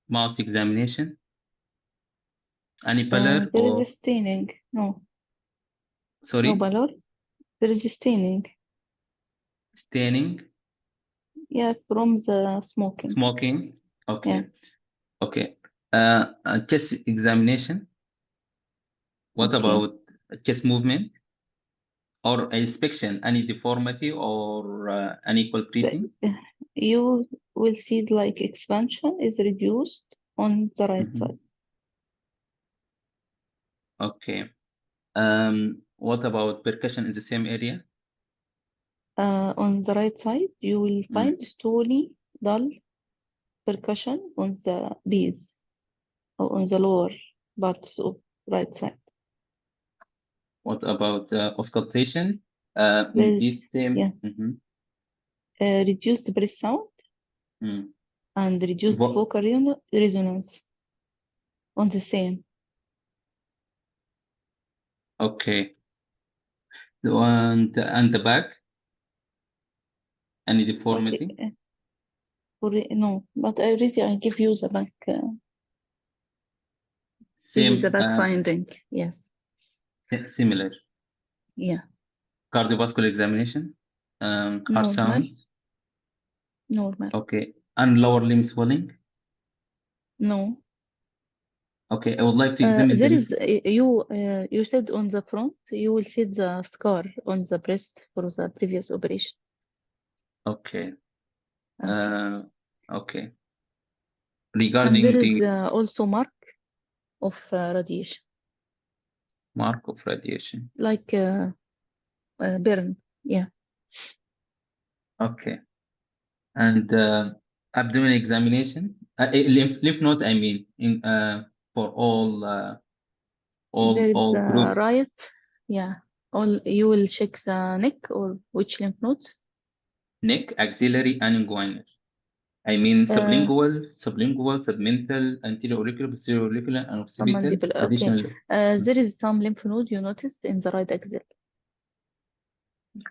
mouse examination, any pallor There is or a staining. No, no sorry, pallor. There is a staining. staining, Yeah, from the smoking. smoking. Yeah. Okay. Okay. Chest examination. What Okay. about chest movement or inspection? Any deformity or unequal breathing? You will see like expansion is reduced on the right Mhm. side. Okay. What about percussion in the same area? On the right side, you will Mm. find stony, dull percussion on the base or on the lower parts of right side. What about auscultation? There In is, this same. yeah, Mhm. reduced breath sound Mm. and reduced Vo- vocal resonance on the same. Okay. And the back? Any deformity? No, but I give you the back. This is the Same, back finding. Yes. similar. Yeah. Cardiovascular examination, heart Normal. sounds. Normal. Okay. And lower limb swelling. No. Okay. I would like to examine There the is you said on the front you will see the scar on the breast for the previous operation. Okay. Okay. Okay. And Regarding there is the also mark of radiation, mark of radiation. like burn. Yeah. Okay. And abdomen examination, lymph node. I mean, in for all There is groups. right. Yeah. All you will check the neck or which lymph nodes? Neck, axillary, and inguinal. I mean, sublingual, submental, anterior auricular, posterior auricular, and occipital. Mandible. Okay. Additional. There is some lymph node you noticed in the right axilla.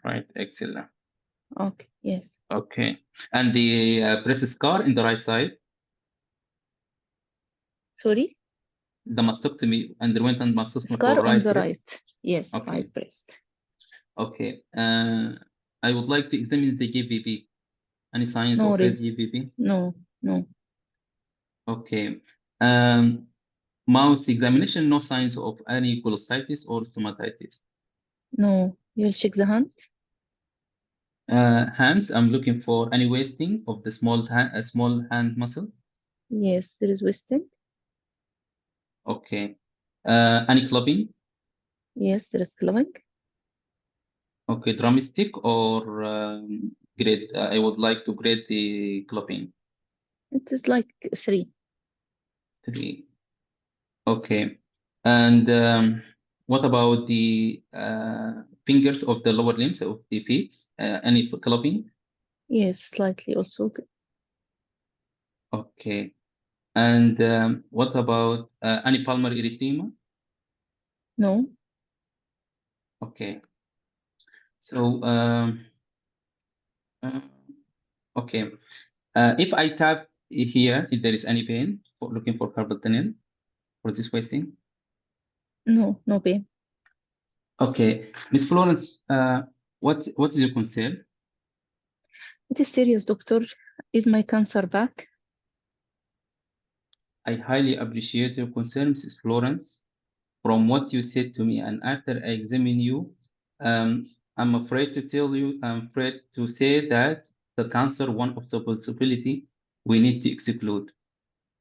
Right, excellent. Okay. Yes. Okay. And the breast scar in the right side, Sorry. the mastectomy underwent and mastectomy Scar for on right the breast. right. Yes, Okay. right breast. Okay. I would like to examine the GBP. Any signs No of raised raise. GBP? No. Okay. Mouth examination, no signs of any cholecystitis or stomatitis. No. You'll check the hand? Hands, I'm looking for any wasting of the small hand muscle. Yes, there is wasting. Okay. Any clubbing? Yes, there is clubbing. Okay, drumstick or grade. I would like to grade the clubbing. It is like 3. 3. Okay. And what about the fingers of the lower limbs of the feet? Any clubbing? Yes, slightly also. Okay. And what about any palmar erythema? No. Okay. So, uh, okay. If I tap here, if there is any pain, looking for carpal tunnel for this wasting. No pain. Okay, Miss Florence, what is your concern? It is serious, doctor. Is my cancer back? I highly appreciate your concern, Mrs. Florence. From what you said to me, and after I examine you, I'm afraid to tell you, I'm afraid to say that the cancer, one of the possibility we need to exclude.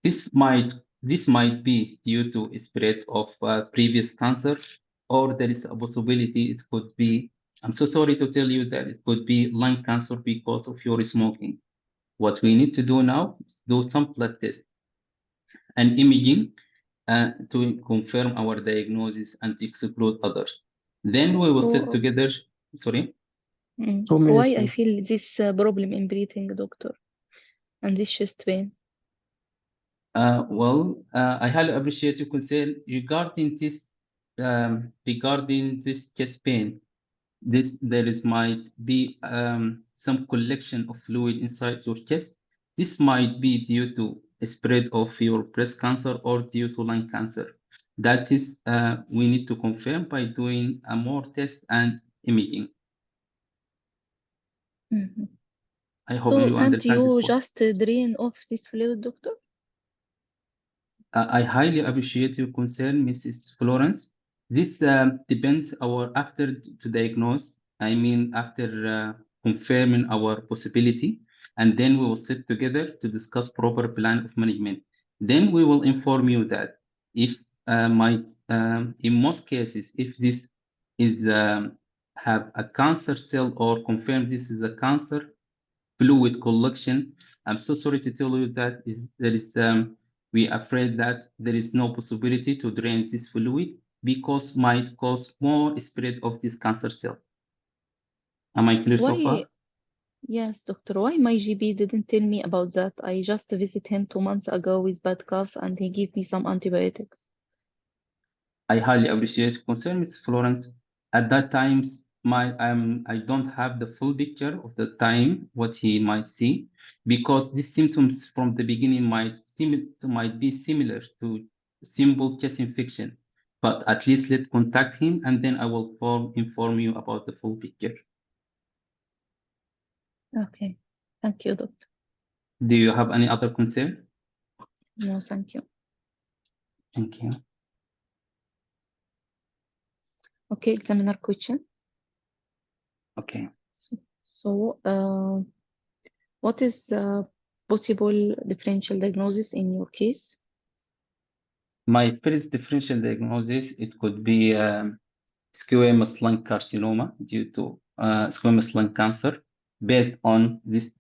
This might be due to a spread of previous cancer, or there is a possibility it could be. I'm so sorry to tell you that it could be lung cancer because of your smoking. What we need to do now is do some blood tests and imaging to confirm our diagnosis and to exclude others. Then we will sit Oh, together. Sorry. 2 why minutes I left. feel this problem in breathing, doctor, and this chest pain? I highly appreciate your concern regarding this chest pain. Might be some collection of fluid inside your chest. This might be due to a spread of your breast cancer or due to lung cancer. That is, we need to confirm by doing a more test and imaging. Mhm. I hope So you can't understand this you point. just drain off this fluid, doctor? I highly appreciate your concern, Mrs. Florence. This depends after to diagnose. I mean, after confirming our possibility, and then we will sit together to discuss proper plan of management. Then we will inform you that if in most cases, if this is have a cancer cell or confirm this is a cancer fluid collection. I'm so sorry to tell you that we are afraid that there is no possibility to drain this fluid because might cause more spread of this cancer cell. Am I clear so Why? far? Yes, doctor. Why my GP didn't tell me about that? I just visited him 2 months ago with bad cough, and he gave me some antibiotics. I highly appreciate concern, Ms. Florence. At that times, I don't have the full picture of the time what he might see, because these symptoms from the beginning might be similar to simple chest infection. But at least let's contact him, and then I will inform you about the full picture. Okay. Thank you, doctor. Do you have any other concern? No, thank you. Thank you. Okay, examiner question. Okay. So, what is the possible differential diagnosis in your case? My first differential diagnosis, it could be squamous lung carcinoma due to squamous lung cancer based on this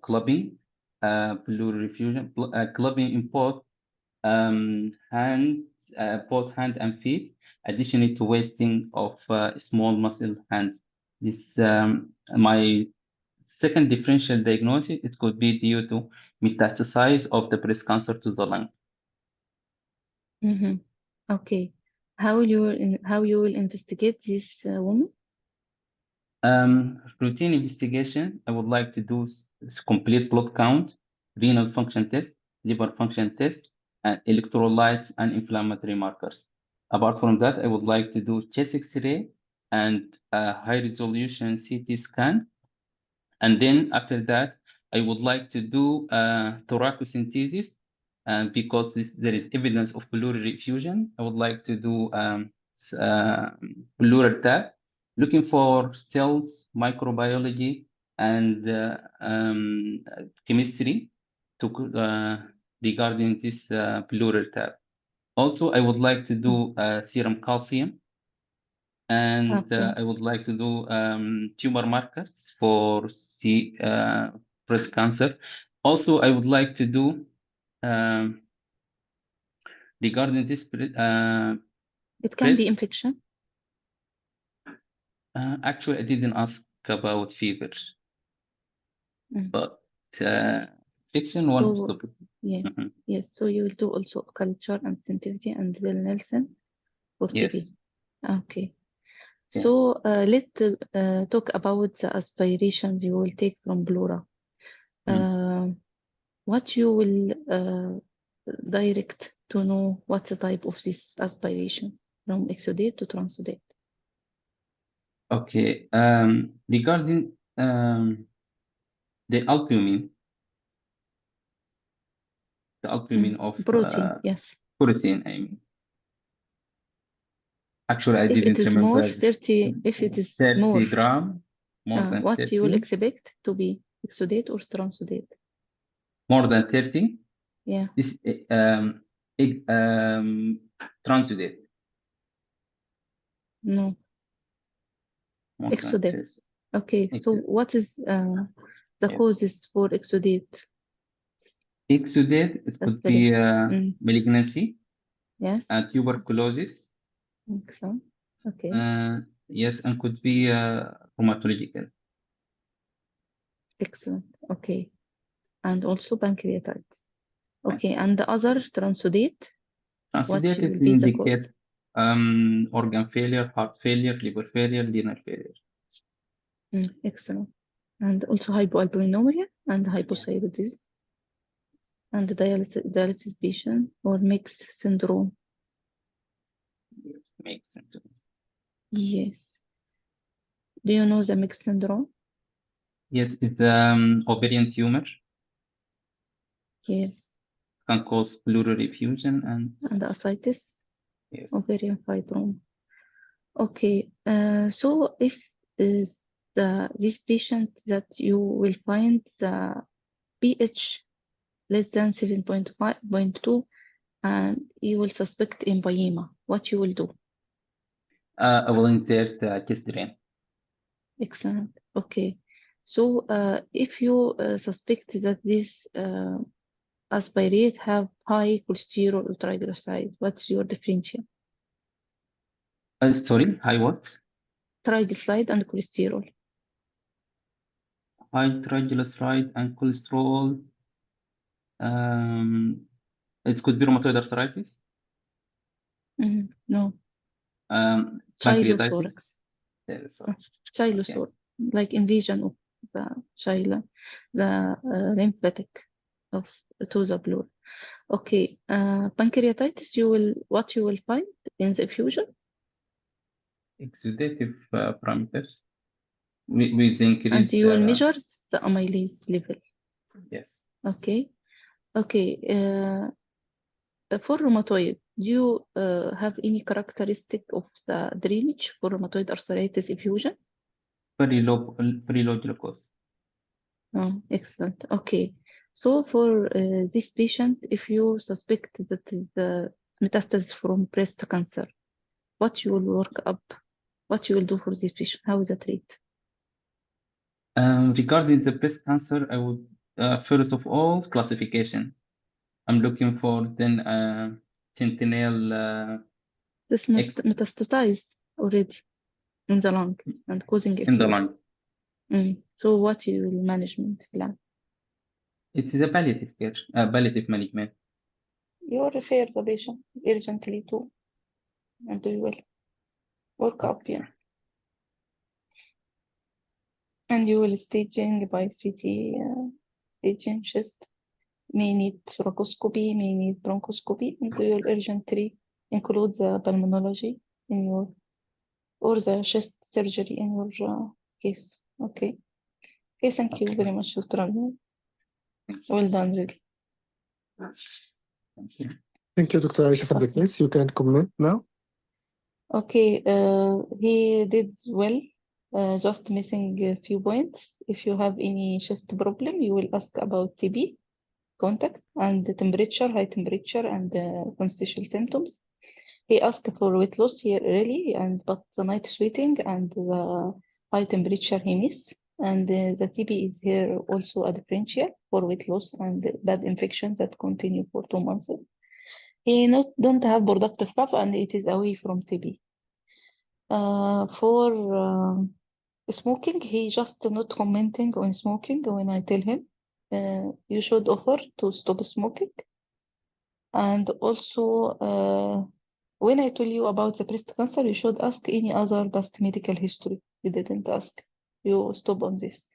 clubbing, pleural effusion, clubbing in both hand and feet, additionally to wasting of small muscle hand. This my second differential diagnosis, it could be due to metastasize of the breast cancer to the lung. Mm-hmm. Okay. How you will investigate this woman? Routine investigation, I would like to do complete blood count, renal function test, liver function test, and electrolytes and inflammatory markers. Apart from that, I would like to do chest X-ray and a high-resolution CT scan. And then after that, I would like to do thoracocentesis, because there is evidence of pleural effusion. I would like to do pleural tap, looking for cells, microbiology, and chemistry to regarding this pleural tap. Also, I would like to do serum calcium, and Okay. I would like to do tumor markers for breast cancer. Also, I would like to do regarding this It can be breast. infection. Actually, I didn't ask about fever, Mm. but fiction one of So the yes, Mhm. yes. So you will do also culture and sensitivity and Zell Nelson for TB. Yes. Okay. Yeah. So let's talk about the aspirations you will take from Blura. What you will direct to know what's the type of this aspiration from exudate to transudate. Okay. Regarding the albumin of Protein, yes. protein, I mean. Actually, I If it didn't is more remember. 30, if it is 30 more, gram, more than what you will 30, expect to be exudate or transudate? more than 30. Yeah. This transudate. No. More than Exudate. 30. Okay. So Exudate. what is the Yeah. causes for exudate? Exudate, it could be malignancy, Yes. tuberculosis. Excellent. Okay. Yes, and could be rheumatological. Excellent. Okay. And also pancreatitis. Okay. And the other transudate? What Transudate, will it be the indicate cause? organ failure, heart failure, liver failure, renal failure. Excellent. And also hypoalbuminuria and hypothyroidism and the dialysis patient or mixed syndrome. Yes, makes sense. Yes. Do you know the mixed syndrome? Yes, it's ovarian tumor. Yes. Can cause pleural effusion and the ascites, yes. ovarian fibroma. Okay. So if this patient that you will find the pH less than 7.2 and you will suspect empyema, what you will do? I will insert chest drain. Excellent. Okay. So if you suspect that this aspirate have high cholesterol or triglyceride, what's your differential? Sorry, high what? Triglyceride and cholesterol. High triglyceride and cholesterol. It could be rheumatoid arthritis. No. Pancreatitis. Chylothorax. Yes, sorry. Chylothorax, like invasion of the chyla, the lymphatic of to the blood. Okay. Pancreatitis, what you will find in the effusion? Exudative parameters with increase. And you will measure the amylase level. Yes. Okay. Okay. For rheumatoid, do you have any characteristic of the drainage for rheumatoid arthritis effusion? Very low glucose. Oh, excellent. Okay. So for this patient, if you suspect that is metastasis from breast cancer, what you will work up, what you will do for this patient, how is the treat? Regarding the breast cancer, I would first of all classification. I'm looking for then sentinel. This must metastasize already in the lung and causing in the effusion. lung. So what you will management plan? It is a palliative care, palliative management. You refer the patient urgently to, and we will work up here. And you will staging by CT, staging chest, may need thoracoscopy, may need bronchoscopy, and you will urgently include the pulmonology in your or the chest surgery in your case. Okay. Okay, thank you very much, Dr. Abdul. Well done, really. Thank you. Thank you, Dr. Aisha, for the case. You can comment now. Okay, he did well, just missing a few points. If you have any chest problem, you will ask about TB, contact, and the temperature, high temperature, and constitutional symptoms. He asked for weight loss here really, but the night sweating and the high temperature he missed. And the TB is here also a differential for weight loss and bad infections that continue for 2 months. He don't have productive cough and it is away from TB. For smoking, he just not commenting on smoking when I tell him you should offer to stop smoking. And also, when I told you about the breast cancer, you should ask any other past medical history. You didn't ask. You stop on this.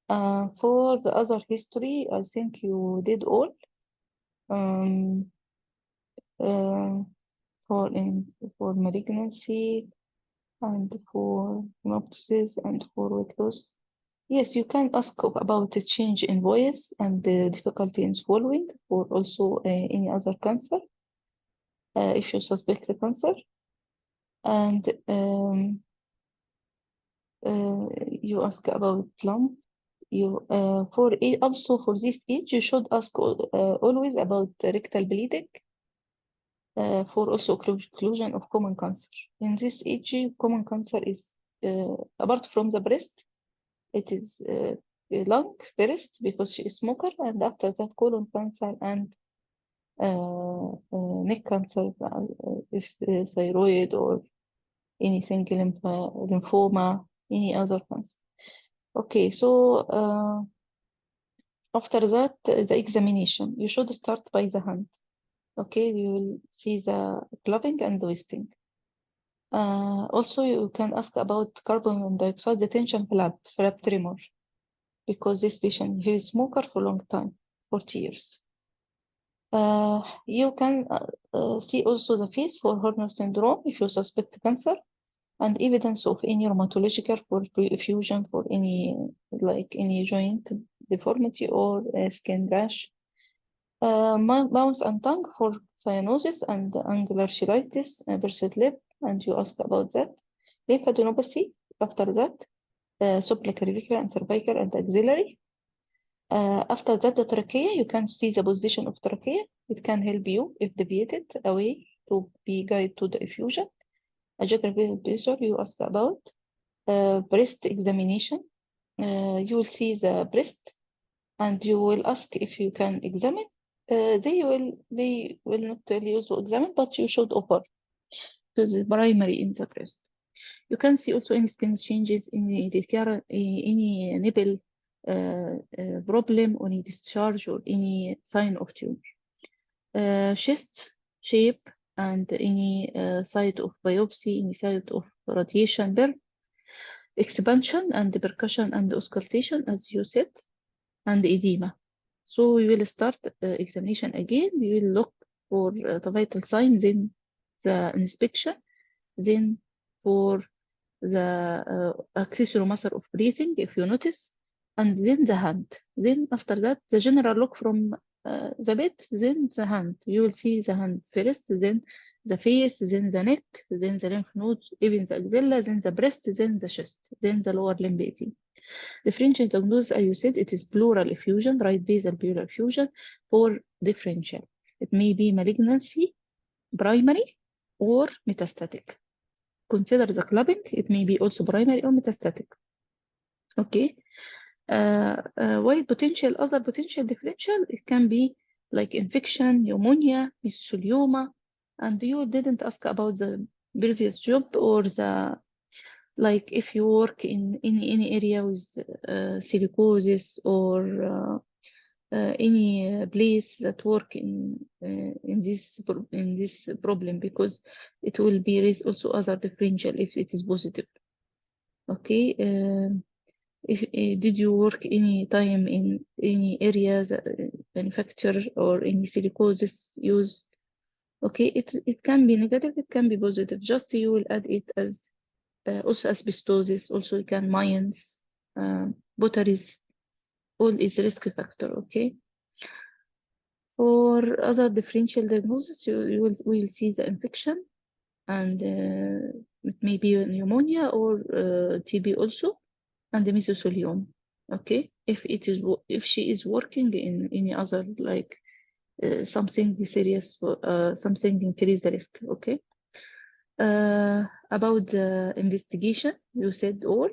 For the other history, I think you did all. For malignancy and for hemoptysis and for weight loss. Yes, you can ask about the change in voice and the difficulty in swallowing, or also any other cancer, if you suspect the cancer. And you ask about lump. You also for this age, you should ask always about rectal bleeding. For also occlusion of common cancer. In this age, common cancer is apart from the breast, it is lung first because she is smoker, and after that colon cancer and neck cancer, if thyroid or anything, lymphoma, any other cancer. Okay, so after that, the examination, you should start by the hand. Okay, you will see the clubbing and twisting. Also, you can ask about carbon dioxide detention flap tremor, because this patient, he is smoker for a long time, 40 years. You can see also the face for Horner syndrome if you suspect cancer, and evidence of any rheumatological for effusion for any joint deformity or skin rash. Mouth and tongue for cyanosis and angular cheilitis, bursted lip, and you ask about that. Lymphadenopathy, after that, supraclavicular and cervical and axillary. After that, the trachea, you can see the position of trachea. It can help you if deviated away to be guided to the effusion. A geographical pressure, you ask about. Breast examination, you will see the breast and you will ask if you can examine. They will not tell you to examine, but you should offer because it's primary in the breast. You can see also any skin changes, any nipple problem, or any discharge, or any sign of tumor. Chest shape and any site of biopsy, any site of radiation burn, expansion and percussion and auscultation, as you said, and edema. So we will start examination again. We will look for the vital sign, then the inspection, then for the accessory muscle of breathing, if you notice, and then the hand. Then after that, the general look from the bed, then the hand. You will see the hand first, then the face, then the neck, then the lymph nodes, even the axilla, then the breast, then the chest, then the lower limb 18. Differential diagnosis, as you said, it is pleural effusion, right basal pleural effusion for differential. It may be malignancy, primary, or metastatic. Consider the clubbing, it may be also primary or metastatic. Okay. Other potential differential, it can be like infection, pneumonia, mesothelioma, and you didn't ask about the previous job or the, like if you work in any area with silicosis or any place that work in this problem, because it will be raise also other differential if it is positive. Okay. Did you work any time in any areas manufacture or any silicosis use? Okay, it can be negative, it can be positive. Just you will add it as also asbestosis, also you can mines, potteries, all is risk factor. Okay. For other differential diagnosis, we will see the infection, and it may be pneumonia or TB also, and the mesothelioma. Okay, if she is working in any other like something serious, something increase the risk. Okay. About the investigation, you said all.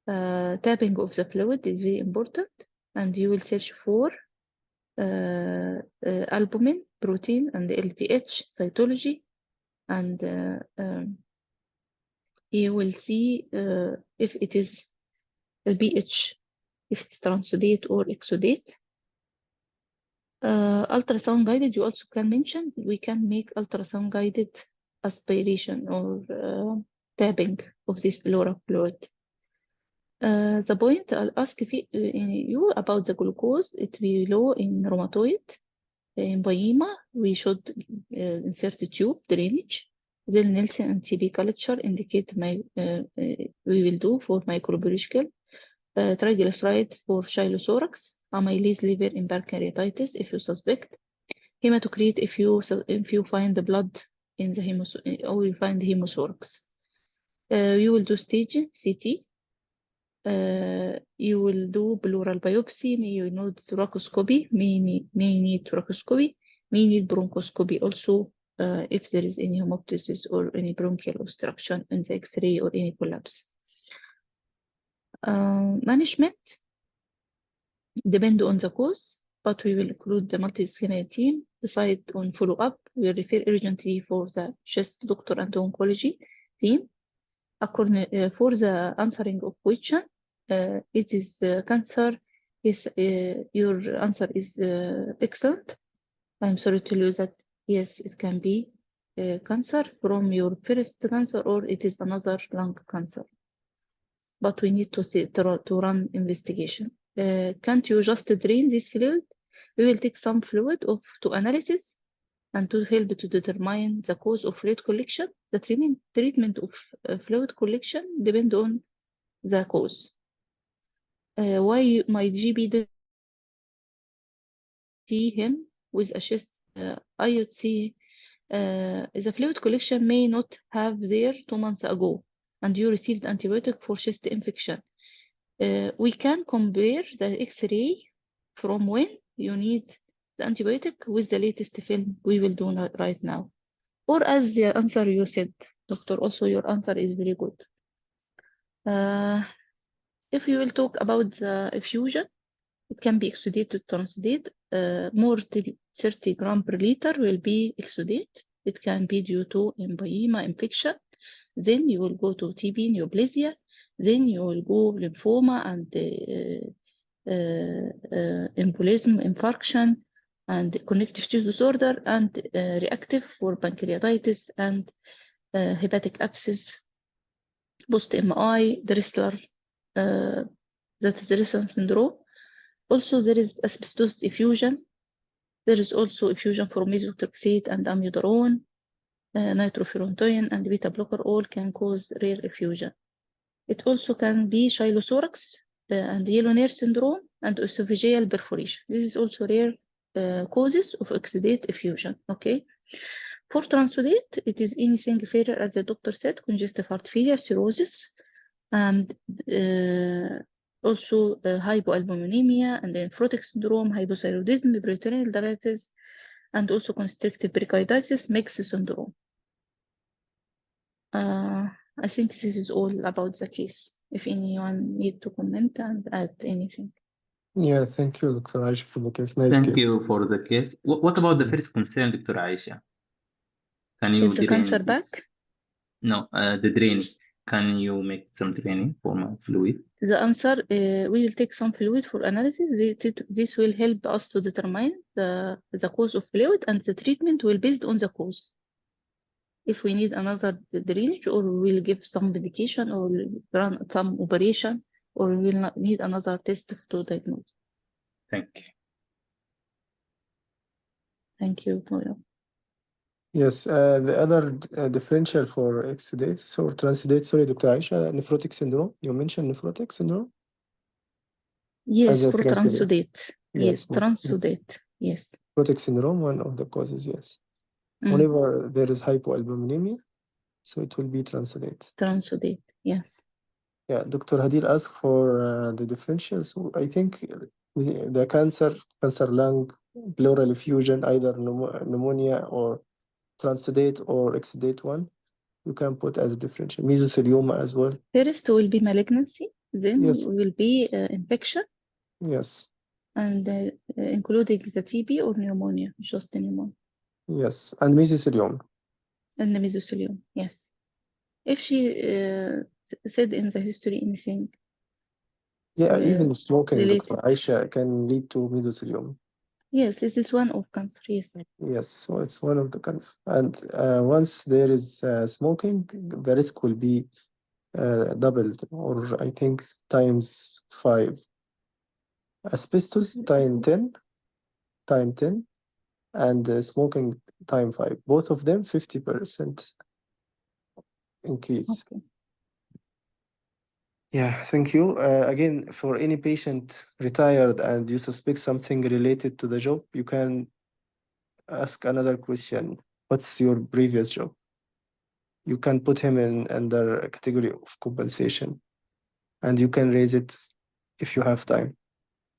Tapping of the fluid is very important, and you will search for albumin, protein, and LDH cytology, and you will see if it is a pH, if it's transudate or exudate. Ultrasound guided, you also can mention, we can make ultrasound guided aspiration or tapping of this pleural fluid. The point I'll ask you about the glucose, it will be low in rheumatoid. In Boima, we should insert a tube drainage. Then Nielsen and TB culture indicate we will do for microbiological. Triglyceride for chylothorax, amylase liver in pancreatitis if you suspect. Hematocrit if you find the blood in the or you find hemothorax. You will do staging CT. You will do pleural biopsy, may you need thoracoscopy, may need thoracoscopy, may need bronchoscopy also if there is any hemoptysis or any bronchial obstruction in the X-ray or any collapse. Management depend on the cause, but we will include the multidisciplinary team, decide on follow-up. We will refer urgently for the chest doctor and oncology team. According for the answering of question, it is cancer. Yes, your answer is excellent. I'm sorry to lose that. Yes, it can be cancer from your first cancer, or it is another lung cancer. But we need to run investigation. Can't you just drain this fluid? We will take some fluid to analysis and to help to determine the cause of fluid collection. The treatment of fluid collection depend on the cause. Why my GP didn't see him with a chest IOC? The fluid collection may not have there 2 months ago, and you received antibiotic for chest infection. We can compare the X-ray from when you need the antibiotic with the latest film we will do right now. Or as the answer you said, doctor, also your answer is very good. If you will talk about the effusion, it can be exudate to transudate. More than 30 grams per liter will be exudate. It can be due to emphysema infection. Then you will go to TB neoplasia. Then you will go lymphoma and embolism, infarction, and connective tissue disorder, and reactive for pancreatitis and hepatic abscess, post-MI, Dressler, that is the Dressler syndrome. Also, there is asbestosis effusion. There is also effusion for methotrexate and amiodarone, nitrofurantoin, and beta blocker. All can cause rare effusion. It also can be chylothorax and yellow nail syndrome and esophageal perforation. This is also rare causes of exudate effusion. Okay. For transudate, it is anything failure, as the doctor said, congestive heart failure, cirrhosis, and also hypoalbuminemia and nephrotic syndrome, hypothyroidism, peritoneal dilatation, and also constrictive pericarditis, mixed syndrome. I think this is all about the case. If anyone need to comment and add anything. Yeah, thank you, Dr. Aisha, for the case. Nice Thank case. you for the case. What about the first concern, Dr. Aisha? Can you Is the drain cancer this? back? No, the draining. Can you make some draining for my fluid? The answer, we will take some fluid for analysis. This will help us to determine the cause of fluid, and the treatment will be based on the cause. If we need another drainage, or we will give some medication, or run some operation, or we will not need another test to diagnose. Thank you. Thank you, Moira. Yes, the other differential for exudates or transudate, sorry, Dr. Aisha, nephrotic syndrome. You mentioned nephrotic syndrome Yes, as a for transudate. transudate. Yes, Yes, transudate. Yes. nephrotic syndrome, one of the causes, yes. Mm, Whenever there is hypoalbuminemia, so it will be transudate. transudate. Yes. Yeah, Dr. Hadil asked for the differential. So I think the cancer lung, pleural effusion, either pneumonia or transudate or exudate one, you can put as a differential. Mesothelioma as well. First will be malignancy, then Yes. will be infection, Yes. and including the TB or pneumonia, just pneumonia, Yes. And mesothelioma. and the mesothelioma. Yes. If she said in the history anything Yeah, uh, even smoking, related, Dr. Aisha, can lead to mesothelioma. yes, this is one of cancer. Yes. Yes, so it's one of the cancers. And once there is smoking, the risk will be doubled, or I think times 5. Asbestos time 10, and smoking time 5. Both of them 50% increase. Okay. Yeah, thank you. Again, for any patient retired and you suspect something related to the job, you can ask another question. What's your previous job? You can put him in under a category of compensation, and you can raise it if you have time.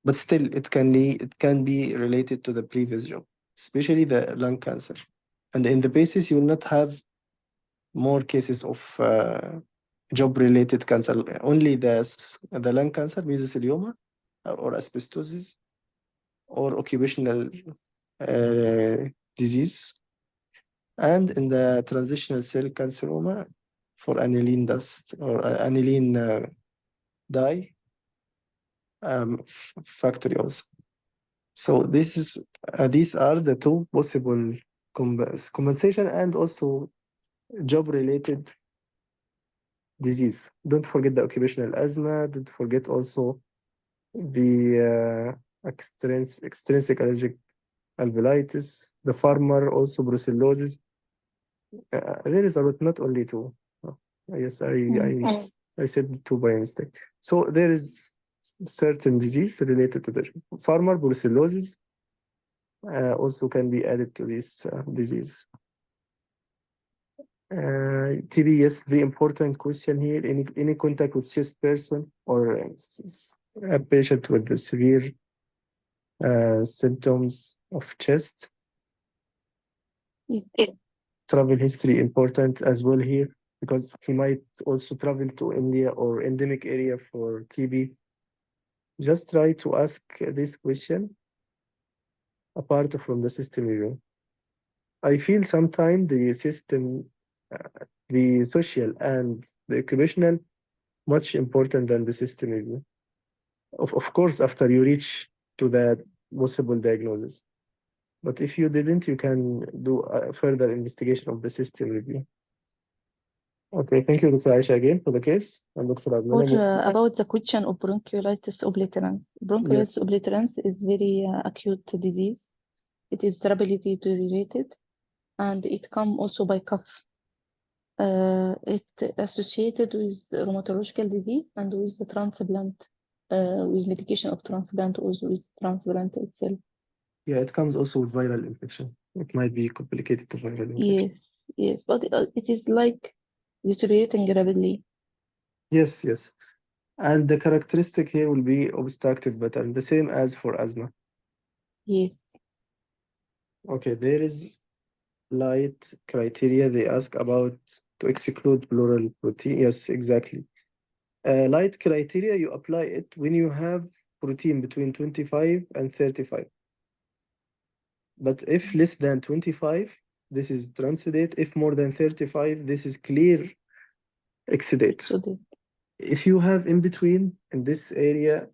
But still, it can be related to the previous job, especially the lung cancer. And in the basis, you will not have more cases of job-related cancer. Only the lung cancer, mesothelioma, or asbestosis, or occupational disease, and in the transitional cell carcinoma for aniline dust or aniline dye factory also. So these are the two possible compensation and also job-related disease. Don't forget the occupational asthma. Don't forget also the extrinsic allergic alveolitis, the farmer also brucellosis. There is a lot, not only two. Oh, yes, I said two by mistake. So there is certain disease related to the farmer brucellosis also can be added to this disease. TB, yes, very important question here. Any contact with chest person or a patient with the severe symptoms of chest. Yeah. Travel history important as well here, because he might also travel to India or endemic area for TB. Just try to ask this question apart from the system review. I feel sometimes the system, the social and the occupational, much important than the system review. Of course, after you reach to that possible diagnosis. But if you didn't, you can do a further investigation of the system review. Okay, thank you, Dr. Aisha, again for the case. And Dr. Adnan. About the question of bronchiolitis obliterans. Bronchiolitis Yes. obliterans is very acute disease. It is rapidly deteriorated, and it comes also by cough. It associated with rheumatological disease and with the transplant, with medication of transplant, also with transplant itself. Yeah, it comes also with viral infection. It might be complicated to viral infection. Yes, but it is like deteriorating rapidly. Yes. And the characteristic here will be obstructive pattern, the same as for asthma. Yes. Okay, there is light criteria they ask about to exclude pleural protein. Yes, exactly. Light criteria, you apply it when you have protein between 25 and 35. But if less than 25, this is transudate. If more than 35, this is clear exudate. If you have in between in this area,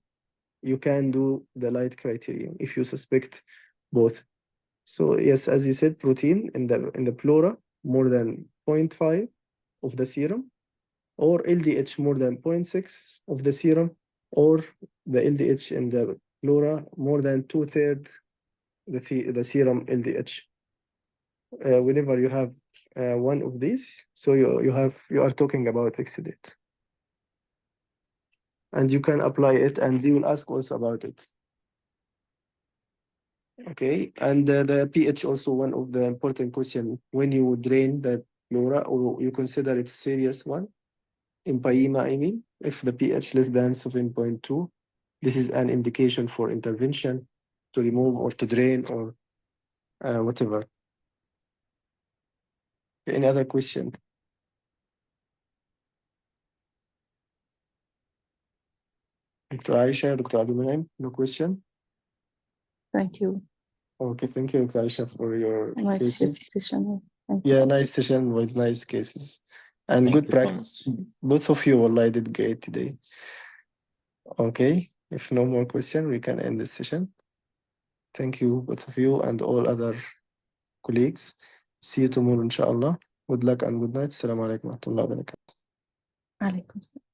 you can do the light criterion if you suspect both. So yes, as you said, protein in the pleura more than 0.5 of the serum, or LDH more than 0.6 of the serum, or the LDH in the pleura more than 2/3 the serum LDH. whenever you have one of these, so you are talking about exudate. And you can apply it, and they will ask also about it. Okay, and the pH also one of the important question when you drain the pleura, or you consider it serious one. Empyema, I mean, if the pH less than 7.2, this is an indication for intervention to remove or to drain or whatever. Any other question? Dr. Aisha, Dr. Abdulmanem, no question? Thank you. Okay, thank you, Dr. Aisha, for your Nice cases. session. Thank you. Yeah, nice session with nice cases. And Thank good you so practice. Both of you, Wallahi, did great today. Okay, if no more question, we can end this session. Thank you, both of you, and all other colleagues. See you tomorrow, inshallah. Good luck and good night. Assalamu alaikum wa rahmatullahi wa barakatuh. عليكم السلام.